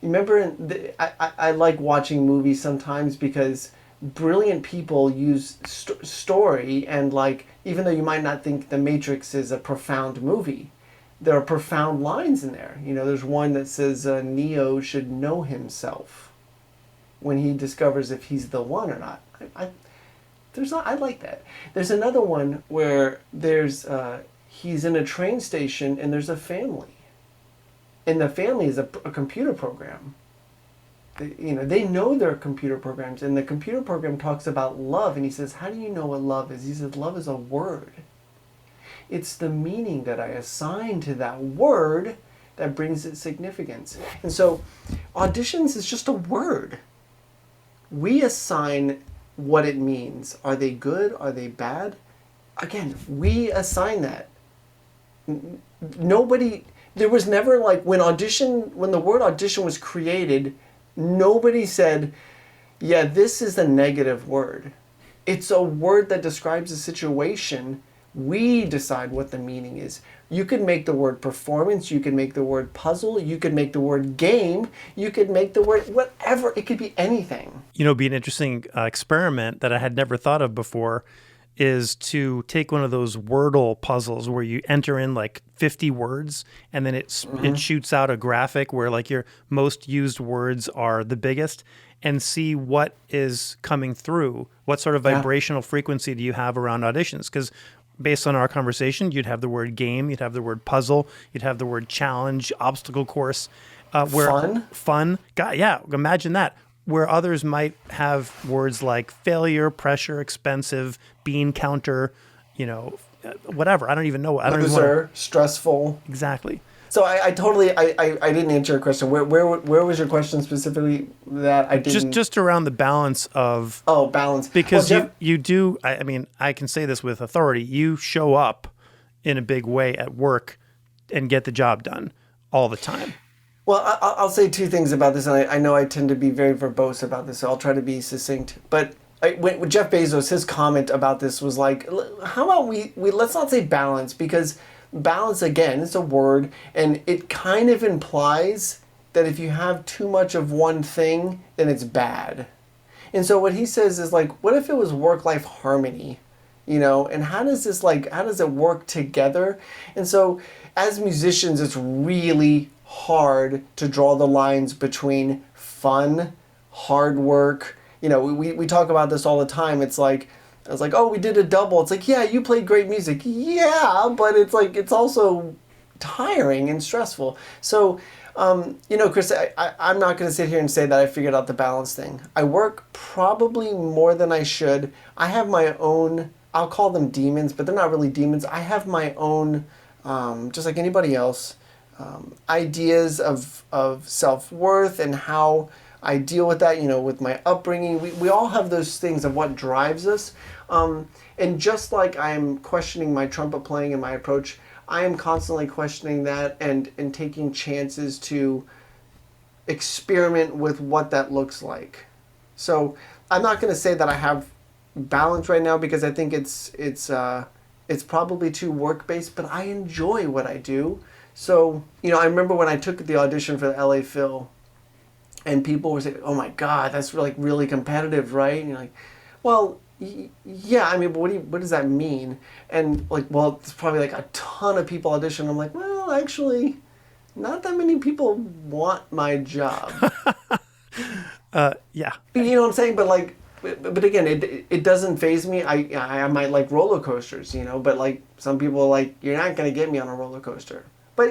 A: remember, I like watching movies sometimes because brilliant people use story, and like, even though you might not think The Matrix is a profound movie, there are profound lines in there. There's one that says Neo should know himself when he discovers if he's the one or not. I like that. There's another one where he's in a train station and there's a family, and the family is a computer program. They know they're computer programs, and the computer program talks about love, and he says, how do you know what love is? He says, love is a word. It's the meaning that I assign to that word that brings it significance. And so auditions is just a word. We assign what it means. Are they good? Are they bad? Again, we assign that. There was never like, when the word audition was created, nobody said, yeah, this is a negative word. It's a word that describes a situation. We decide what the meaning is. You could make the word performance, you could make the word puzzle, you could make the word game, you could make the word whatever. It could be anything.
B: Be an interesting experiment that I had never thought of before is to take one of those Wordle puzzles where you enter in like 50 words, and then it shoots out a graphic where like your most used words are the biggest, and see what is coming through. What sort of vibrational frequency do you have around auditions? Because based on our conversation, you'd have the word game, you'd have the word puzzle, you'd have the word challenge, obstacle course. Fun. God, yeah, imagine that. Where others might have words like failure, pressure, expensive, bean counter, whatever. I don't even know.
A: Loser, stressful.
B: Exactly.
A: So I didn't answer your question. Where was your question specifically that I didn't?
B: Just around the balance of...
A: Oh, balance.
B: Because you do, I can say this with authority, you show up in a big way at work and get the job done all the time.
A: Well, I'll say two things about this, and I know I tend to be very verbose about this, so I'll try to be succinct. But with Jeff Bezos, his comment about this was like, how about we let's not say balance, because balance, again, is a word, and it kind of implies that if you have too much of one thing, then it's bad. And so what he says is like, what if it was work-life harmony? And how does it work together? And so as musicians, it's really hard to draw the lines between fun, hard work. We talk about this all the time. It's like, I was like, oh, we did a double. It's like, yeah, you played great music. Yeah, but it's like, it's also tiring and stressful. So, Chris, I'm not going to sit here and say that I figured out the balance thing. I work probably more than I should. I have my own, I'll call them demons, but they're not really demons. I have my own, just like anybody else, ideas of self-worth and how I deal with that, with my upbringing. We all have those things of what drives us. And just like I'm questioning my trumpet playing and my approach, I am constantly questioning that and taking chances to experiment with what that looks like. So I'm not going to say that I have balance right now, because I think it's probably too work-based, but I enjoy what I do. So, I remember when I took the audition for the LA Phil, and people were saying, oh my God, that's really competitive, right? And you're like, well, yeah, but what does that mean? And like, well, it's probably like a ton of people audition. I'm like, well, actually, not that many people want my job.
B: Yeah.
A: You know what I'm saying? But again, it doesn't faze me. I might like roller coasters, but like some people are like, you're not going to get me on a roller coaster. But,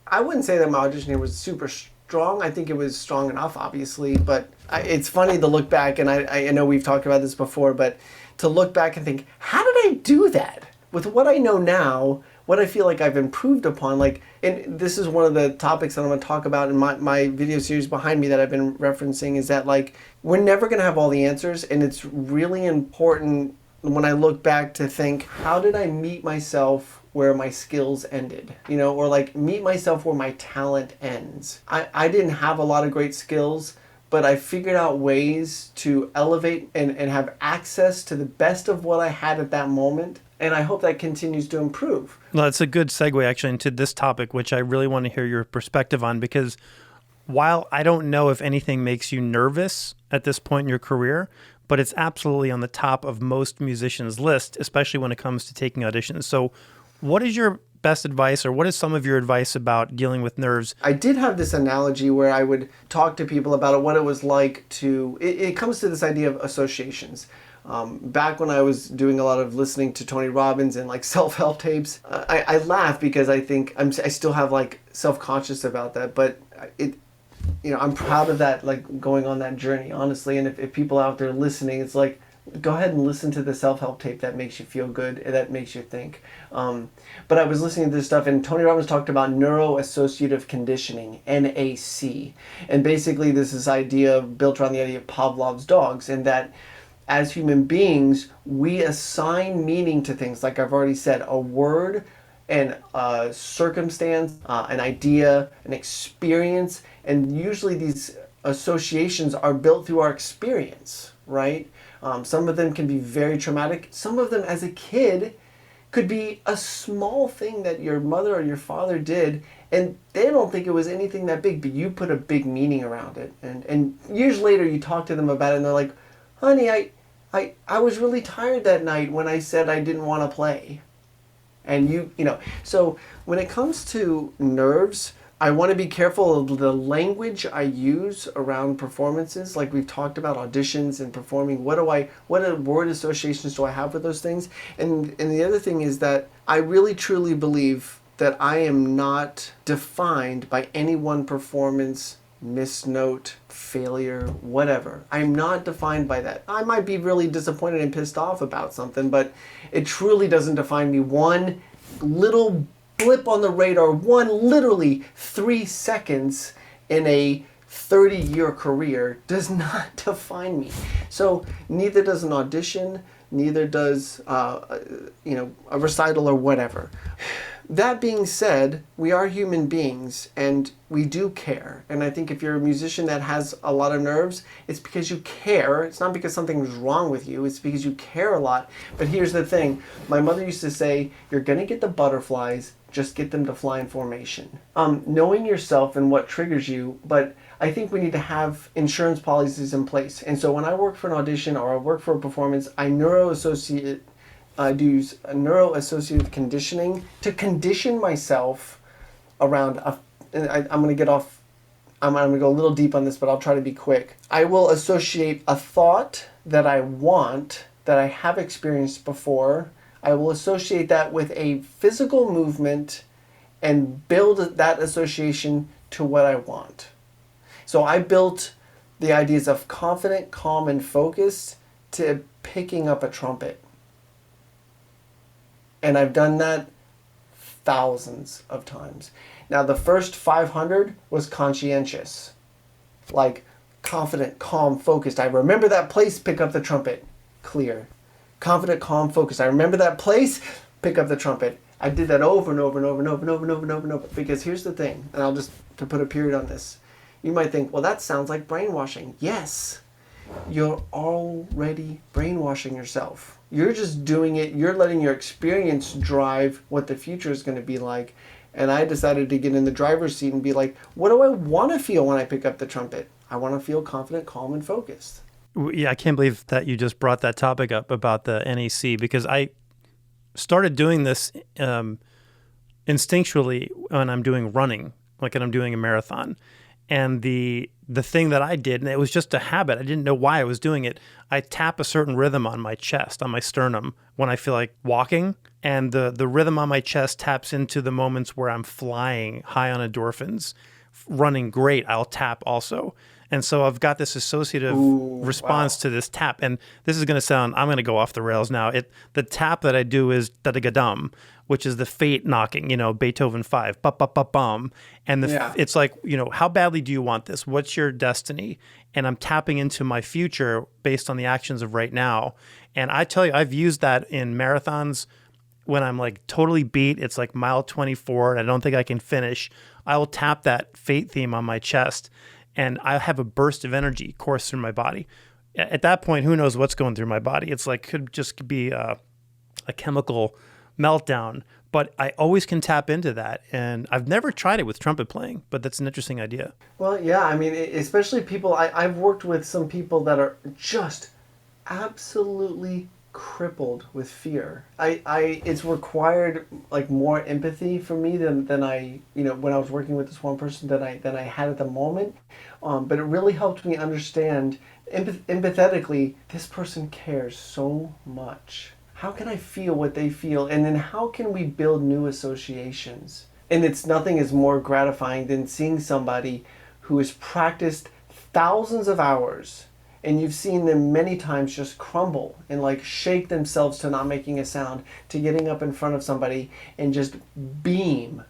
A: I wouldn't say that my audition here was super strong. I think it was strong enough, obviously. But it's funny to look back, and I know we've talked about this before, but to look back and think, how did I do that? With what I know now, what I feel like I've improved upon, and this is one of the topics that I'm going to talk about in my video series behind me that I've been referencing, is that we're never going to have all the answers, and it's really important when I look back to think, how did I meet myself where my skills ended, or meet myself where my talent ends. I didn't have a lot of great skills, but I figured out ways to elevate and have access to the best of what I had at that moment. And I hope that continues to improve.
B: Well, that's a good segue actually into this topic, which I really want to hear your perspective on, because while I don't know if anything makes you nervous at this point in your career, but it's absolutely on the top of most musicians' list, especially when it comes to taking auditions. So what is your best advice, or what is some of your advice about dealing with nerves?
A: I did have this analogy where I would talk to people about it, what it was like to, it comes to this idea of associations. Back when I was doing a lot of listening to Tony Robbins and like self-help tapes, I laugh because I think I still have like self-conscious about that, but I'm proud of that, like going on that journey, honestly. And if people out there listening, it's like, go ahead and listen to the self-help tape that makes you feel good, that makes you think. But I was listening to this stuff, and Tony Robbins talked about neuro-associative conditioning, NAC. And basically this idea built around the idea of Pavlov's dogs, and that as human beings, we assign meaning to things, like I've already said, a word and a circumstance, an idea, an experience, and usually these associations are built through our experience, right? Some of them can be very traumatic. Some of them as a kid could be a small thing that your mother or your father did, and they don't think it was anything that big, but you put a big meaning around it. And years later you talk to them about it and they're like, honey, I was really tired that night when I said I didn't want to play. And so when it comes to nerves, I want to be careful of the language I use around performances. Like we've talked about auditions and performing. What word associations do I have with those things? And the other thing is that I really truly believe that I am not defined by any one performance, misnote, failure, whatever. I'm not defined by that. I might be really disappointed and pissed off about something, but it truly doesn't define me. One little blip on the radar, literally 3 seconds in a 30-year career does not define me. So neither does an audition, neither does a recital or whatever. That being said, we are human beings and we do care. And I think if you're a musician that has a lot of nerves, it's because you care. It's not because something's wrong with you. It's because you care a lot. But here's the thing. My mother used to say, you're going to get the butterflies, just get them to fly in formation. Knowing yourself and what triggers you, but I think we need to have insurance policies in place. And so when I work for an audition or I work for a performance, I do use neuro-associative conditioning to condition myself around I'm going to go a little deep on this, but I'll try to be quick. I will associate a thought that I want, that I have experienced before. I will associate that with a physical movement and build that association to what I want. So I built the ideas of confident, calm, and focused to picking up a trumpet. And I've done that thousands of times. Now the first 500 was conscientious. Like confident, calm, focused. I remember that place, pick up the trumpet. Clear. Confident, calm, focused. I remember that place, pick up the trumpet. I did that over and over and over and over and over and over and over and over. Because here's the thing, and I'll just to put a period on this. You might think, well, that sounds like brainwashing. Yes. You're already brainwashing yourself. You're just doing it. You're letting your experience drive what the future is going to be like. And I decided to get in the driver's seat and be like, what do I want to feel when I pick up the trumpet? I want to feel confident, calm, and focused.
B: Yeah, I can't believe that you just brought that topic up about the NAC, because I started doing this instinctually when I'm doing running, like when I'm doing a marathon. And the thing that I did, and it was just a habit, I didn't know why I was doing it, I tap a certain rhythm on my chest, on my sternum, when I feel like walking. And the rhythm on my chest taps into the moments where I'm flying high on endorphins, running great, I'll tap also. And so I've got this associative response to this tap. And this is going to sound, I'm going to go off the rails now. The tap that I do is da-da-ga-dum, which is the fate knocking, Beethoven 5, ba-ba-ba-bum. And it's like, how badly do you want this? What's your destiny? And I'm tapping into my future based on the actions of right now. And I tell you, I've used that in marathons when I'm like totally beat. It's like mile 24 and I don't think I can finish. I will tap that fate theme on my chest. and I have a burst of energy course through my body. At that point, who knows what's going through my body? It's like could just be a chemical meltdown, but I always can tap into that. And I've never tried it with trumpet playing, but that's an interesting idea.
A: Well, yeah, I mean, especially people, I've worked with some people that are just absolutely crippled with fear. It's required like more empathy for me than I, when I was working with this one person than I had at the moment. But it really helped me understand empathetically, this person cares so much. How can I feel what they feel? And then how can we build new associations? And it's nothing is more gratifying than seeing somebody who has practiced thousands of hours and you've seen them many times just crumble and like shake themselves to not making a sound, to getting up in front of somebody and just beam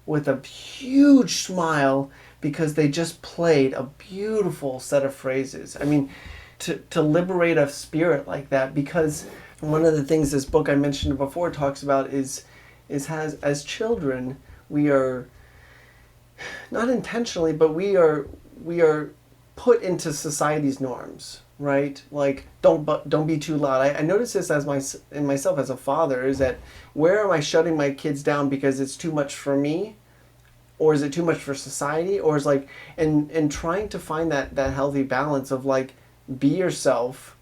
A: with a huge smile because they just played a beautiful set of phrases. I mean, to liberate a spirit like that, because one of the things this book I mentioned before talks about is as children, we are not intentionally, but we are put into society's norms, right? Like don't be too loud. I notice this in myself as a father, is that where am I shutting my kids down because it's too much for me, or is it too much for society, or is like and trying to find that healthy balance of like be yourself,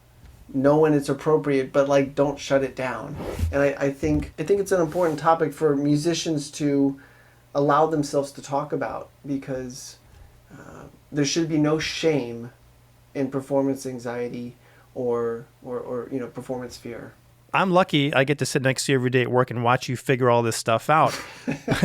A: know when it's appropriate, but like don't shut it down. And I think it's an important topic for musicians to allow themselves to talk about, because there should be no shame in performance anxiety or performance fear.
B: I'm lucky I get to sit next to you every day at work and watch you figure all this stuff out.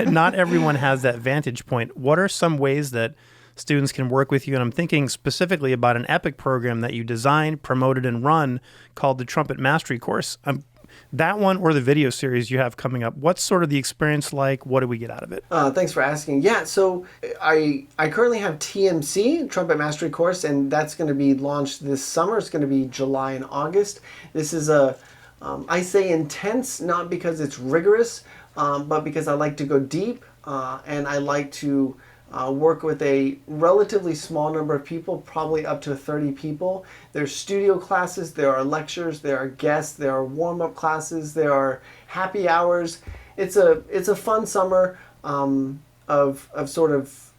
B: Not everyone has that vantage point. What are some ways that students can work with you? And I'm thinking specifically about an epic program that you designed, promoted, and run called the Trumpet Mastery Course. That one or the video series you have coming up, what's sort of the experience like? What do we get out of it?
A: Thanks for asking. Yeah, so I currently have TMC, Trumpet Mastery Course, and that's going to be launched this summer. It's going to be July and August. This is I say intense, not because it's rigorous, but because I like to go deep, and I like to work with a relatively small number of people, probably up to 30 people. There's studio classes, there are lectures, there are guests, there are warm-up classes, there are happy hours. It's a fun summer of sort of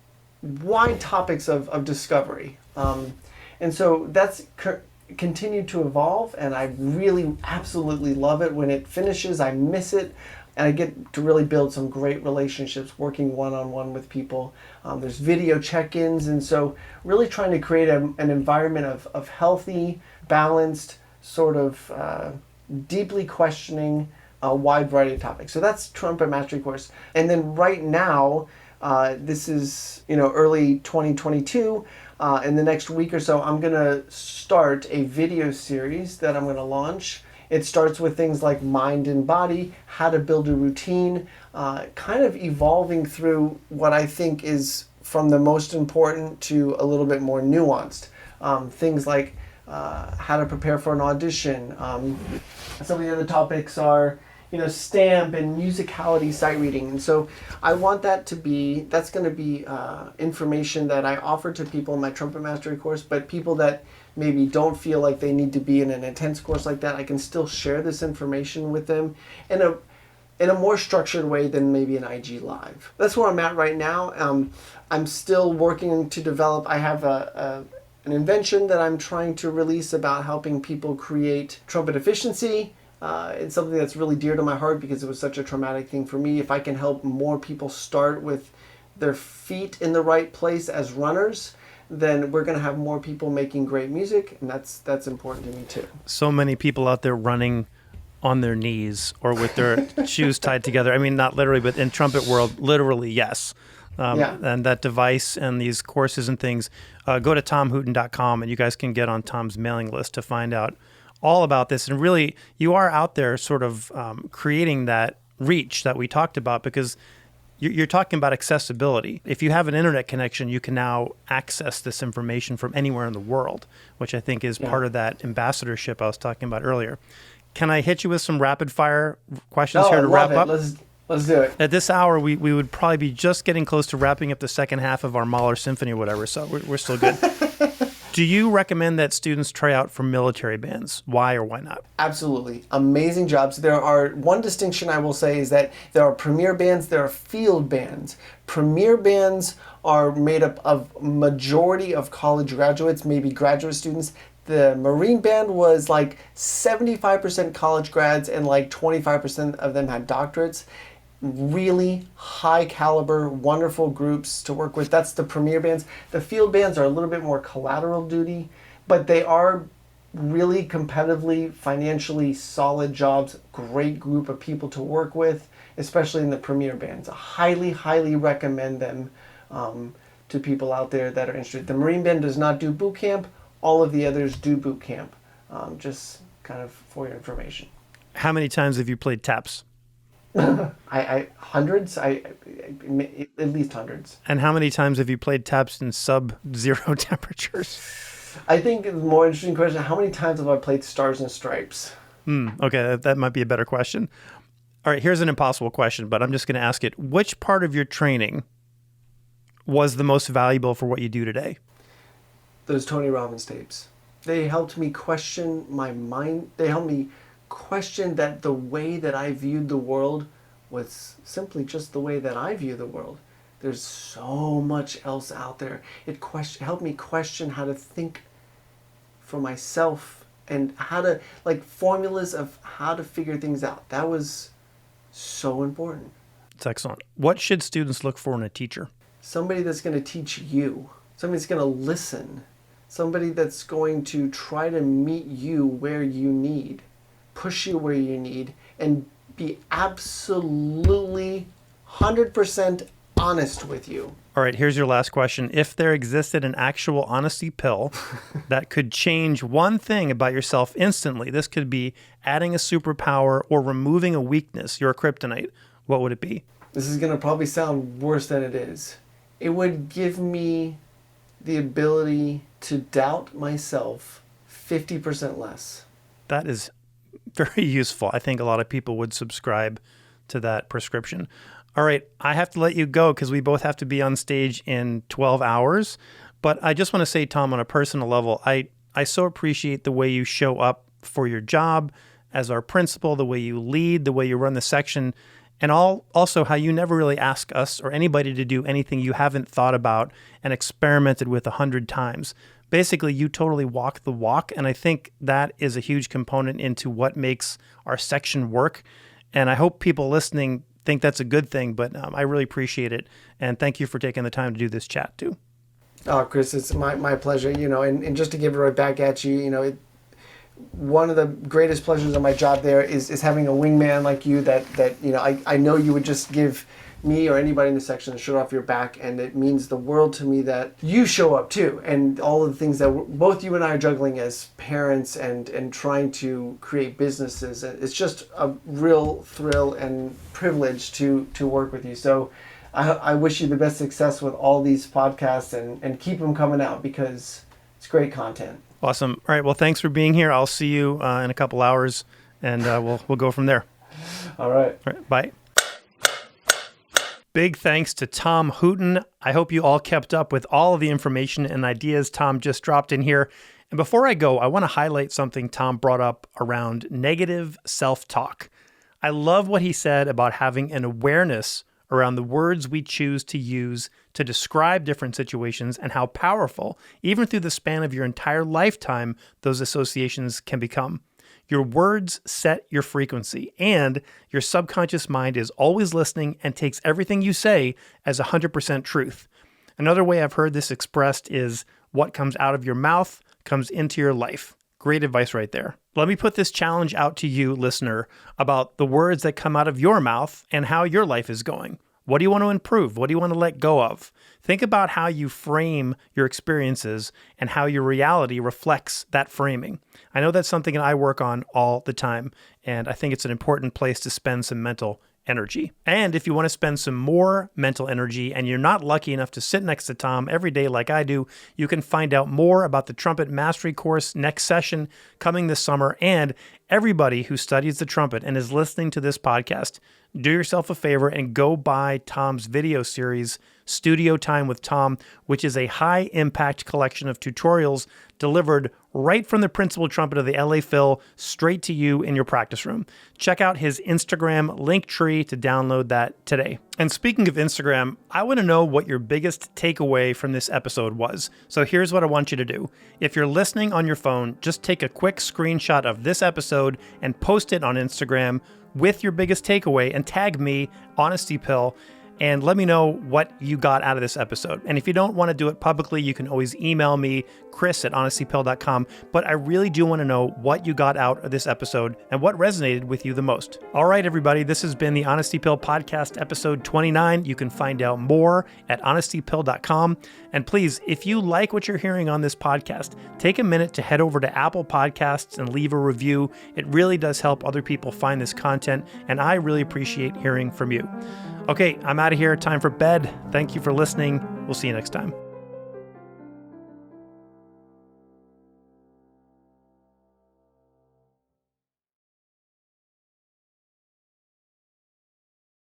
A: wide topics of discovery. And so that's continued to evolve, and I really absolutely love it. When it finishes, I miss it. And I get to really build some great relationships working one-on-one with people. There's video check-ins, and so really trying to create an environment of healthy, balanced, sort of deeply questioning a wide variety of topics. So that's Trumpet Mastery Course. And then right now, this is early 2022. In the next week or so, I'm going to start a video series that I'm going to launch. It starts with things like mind and body, how to build a routine, kind of evolving through what I think is from the most important to a little bit more nuanced. Things like how to prepare for an audition. Some of the other topics are, stamp and musicality, sight reading. And so I want that's going to be information that I offer to people in my Trumpet Mastery course, but people that maybe don't feel like they need to be in an intense course like that, I can still share this information with them in a more structured way than maybe an IG Live. That's where I'm at right now. I'm still working to develop. I have an invention that I'm trying to release about helping people create trumpet efficiency. It's something that's really dear to my heart because it was such a traumatic thing for me. If I can help more people start with their feet in the right place as runners, then we're going to have more people making great music, and that's important to me too.
B: So many people out there running on their knees or with their shoes tied together. I mean, not literally, but in trumpet world, literally, yes. And that device and these courses and things, go to tomhooten.com and you guys can get on Tom's mailing list to find out all about this. And really, you are out there sort of creating that reach that we talked about, because you're talking about accessibility. If you have an internet connection, you can now access this information from anywhere in the world, which I think is part of that ambassadorship I was talking about earlier. Can I hit you with some rapid fire questions here to wrap up?
A: Let's do it.
B: At this hour, we would probably be just getting close to wrapping up the second half of our Mahler Symphony or whatever, so we're still good. Do you recommend that students try out for military bands? Why or why not?
A: Absolutely. Amazing jobs. There are, one distinction I will say is that there are premier bands, there are field bands. Premier bands are made up of majority of college graduates, maybe graduate students. The Marine band was like 75% college grads and like 25% of them had doctorates. Really high caliber, wonderful groups to work with. That's the premier bands. The field bands are a little bit more collateral duty, but they are really competitively, financially solid jobs. Great group of people to work with, especially in the premier bands. I highly, highly recommend them to people out there that are interested. The Marine band does not do boot camp. All of the others do boot camp. Just kind of for your information.
B: How many times have you played taps?
A: Hundreds. At least hundreds.
B: And how many times have you played taps in sub-zero temperatures?
A: I think the more interesting question: how many times have I played Stars and Stripes?
B: Okay, that might be a better question. All right, here's an impossible question, but I'm just going to ask it. Which part of your training was the most valuable for what you do today?
A: Those Tony Robbins tapes. They helped me question my mind. They helped me question that the way that I viewed the world was simply just the way that I view the world. There's so much else out there. It helped me question how to think for myself and how to, like, formulas of how to figure things out. That was so important.
B: It's excellent. What should students look for in a teacher?
A: Somebody that's going to teach you. Somebody that's going to listen. Somebody that's going to try to meet you where you need. Push you where you need, and be absolutely 100% honest with you.
B: All right, here's your last question. If there existed an actual honesty pill that could change one thing about yourself instantly, this could be adding a superpower or removing a weakness, your kryptonite, what would it be?
A: This is going to probably sound worse than it is. It would give me the ability to doubt myself 50% less.
B: That is very useful. I think a lot of people would subscribe to that prescription. All right, I have to let you go because we both have to be on stage in 12 hours. But I just want to say, Tom, on a personal level, I so appreciate the way you show up for your job as our principal, the way you lead, the way you run the section, and also how you never really ask us or anybody to do anything you haven't thought about and experimented with 100 times. Basically, you totally walk the walk, and I think that is a huge component into what makes our section work. And I hope people listening think that's a good thing, but I really appreciate it. And thank you for taking the time to do this chat, too.
A: Oh, Chris, it's my pleasure, and just to give it right back at you, one of the greatest pleasures of my job there is having a wingman like you that I know you would just give me or anybody in the section a shirt off your back, and it means the world to me that you show up too, and all of the things that both you and I are juggling as parents and trying to create businesses. It's just a real thrill and privilege to work with you. So I wish you the best success with all these podcasts and keep them coming out because it's great content.
B: Awesome. All right. Well, thanks for being here. I'll see you in a couple hours, and we'll go from there.
A: All right.
B: All right. Bye. Big thanks to Tom Hooten. I hope you all kept up with all of the information and ideas Tom just dropped in here. And before I go, I want to highlight something Tom brought up around negative self-talk. I love what he said about having an awareness around the words we choose to use to describe different situations and how powerful, even through the span of your entire lifetime, those associations can become. Your words set your frequency, and your subconscious mind is always listening and takes everything you say as 100% truth. Another way I've heard this expressed is what comes out of your mouth comes into your life. Great advice right there. Let me put this challenge out to you, listener, about the words that come out of your mouth and how your life is going. What do you want to improve? What do you want to let go of? Think about how you frame your experiences and how your reality reflects that framing. I know that's something that I work on all the time, and I think it's an important place to spend some mental energy. And if you want to spend some more mental energy and you're not lucky enough to sit next to Tom every day like I do, you can find out more about the Trumpet Mastery course next session coming this summer. And everybody who studies the trumpet and is listening to this podcast, do yourself a favor and go buy Tom's video series, Studio Time with Tom, which is a high-impact collection of tutorials delivered right from the Principal Trumpet of the LA Phil straight to you in your practice room. Check out his Instagram link tree to download that today. And speaking of Instagram, I want to know what your biggest takeaway from this episode was. So here's what I want you to do. If you're listening on your phone, just take a quick screenshot of this episode and post it on Instagram with your biggest takeaway and tag me, Honesty Pill, and let me know what you got out of this episode. And if you don't want to do it publicly, you can always email me, chris@honestypill.com. But I really do want to know what you got out of this episode and what resonated with you the most. All right, everybody, this has been the Honesty Pill Podcast, episode 29. You can find out more at honestypill.com. And please, if you like what you're hearing on this podcast, take a minute to head over to Apple Podcasts and leave a review. It really does help other people find this content, and I really appreciate hearing from you. Okay, I'm out of here. Time for bed. Thank you for listening. We'll see you next time.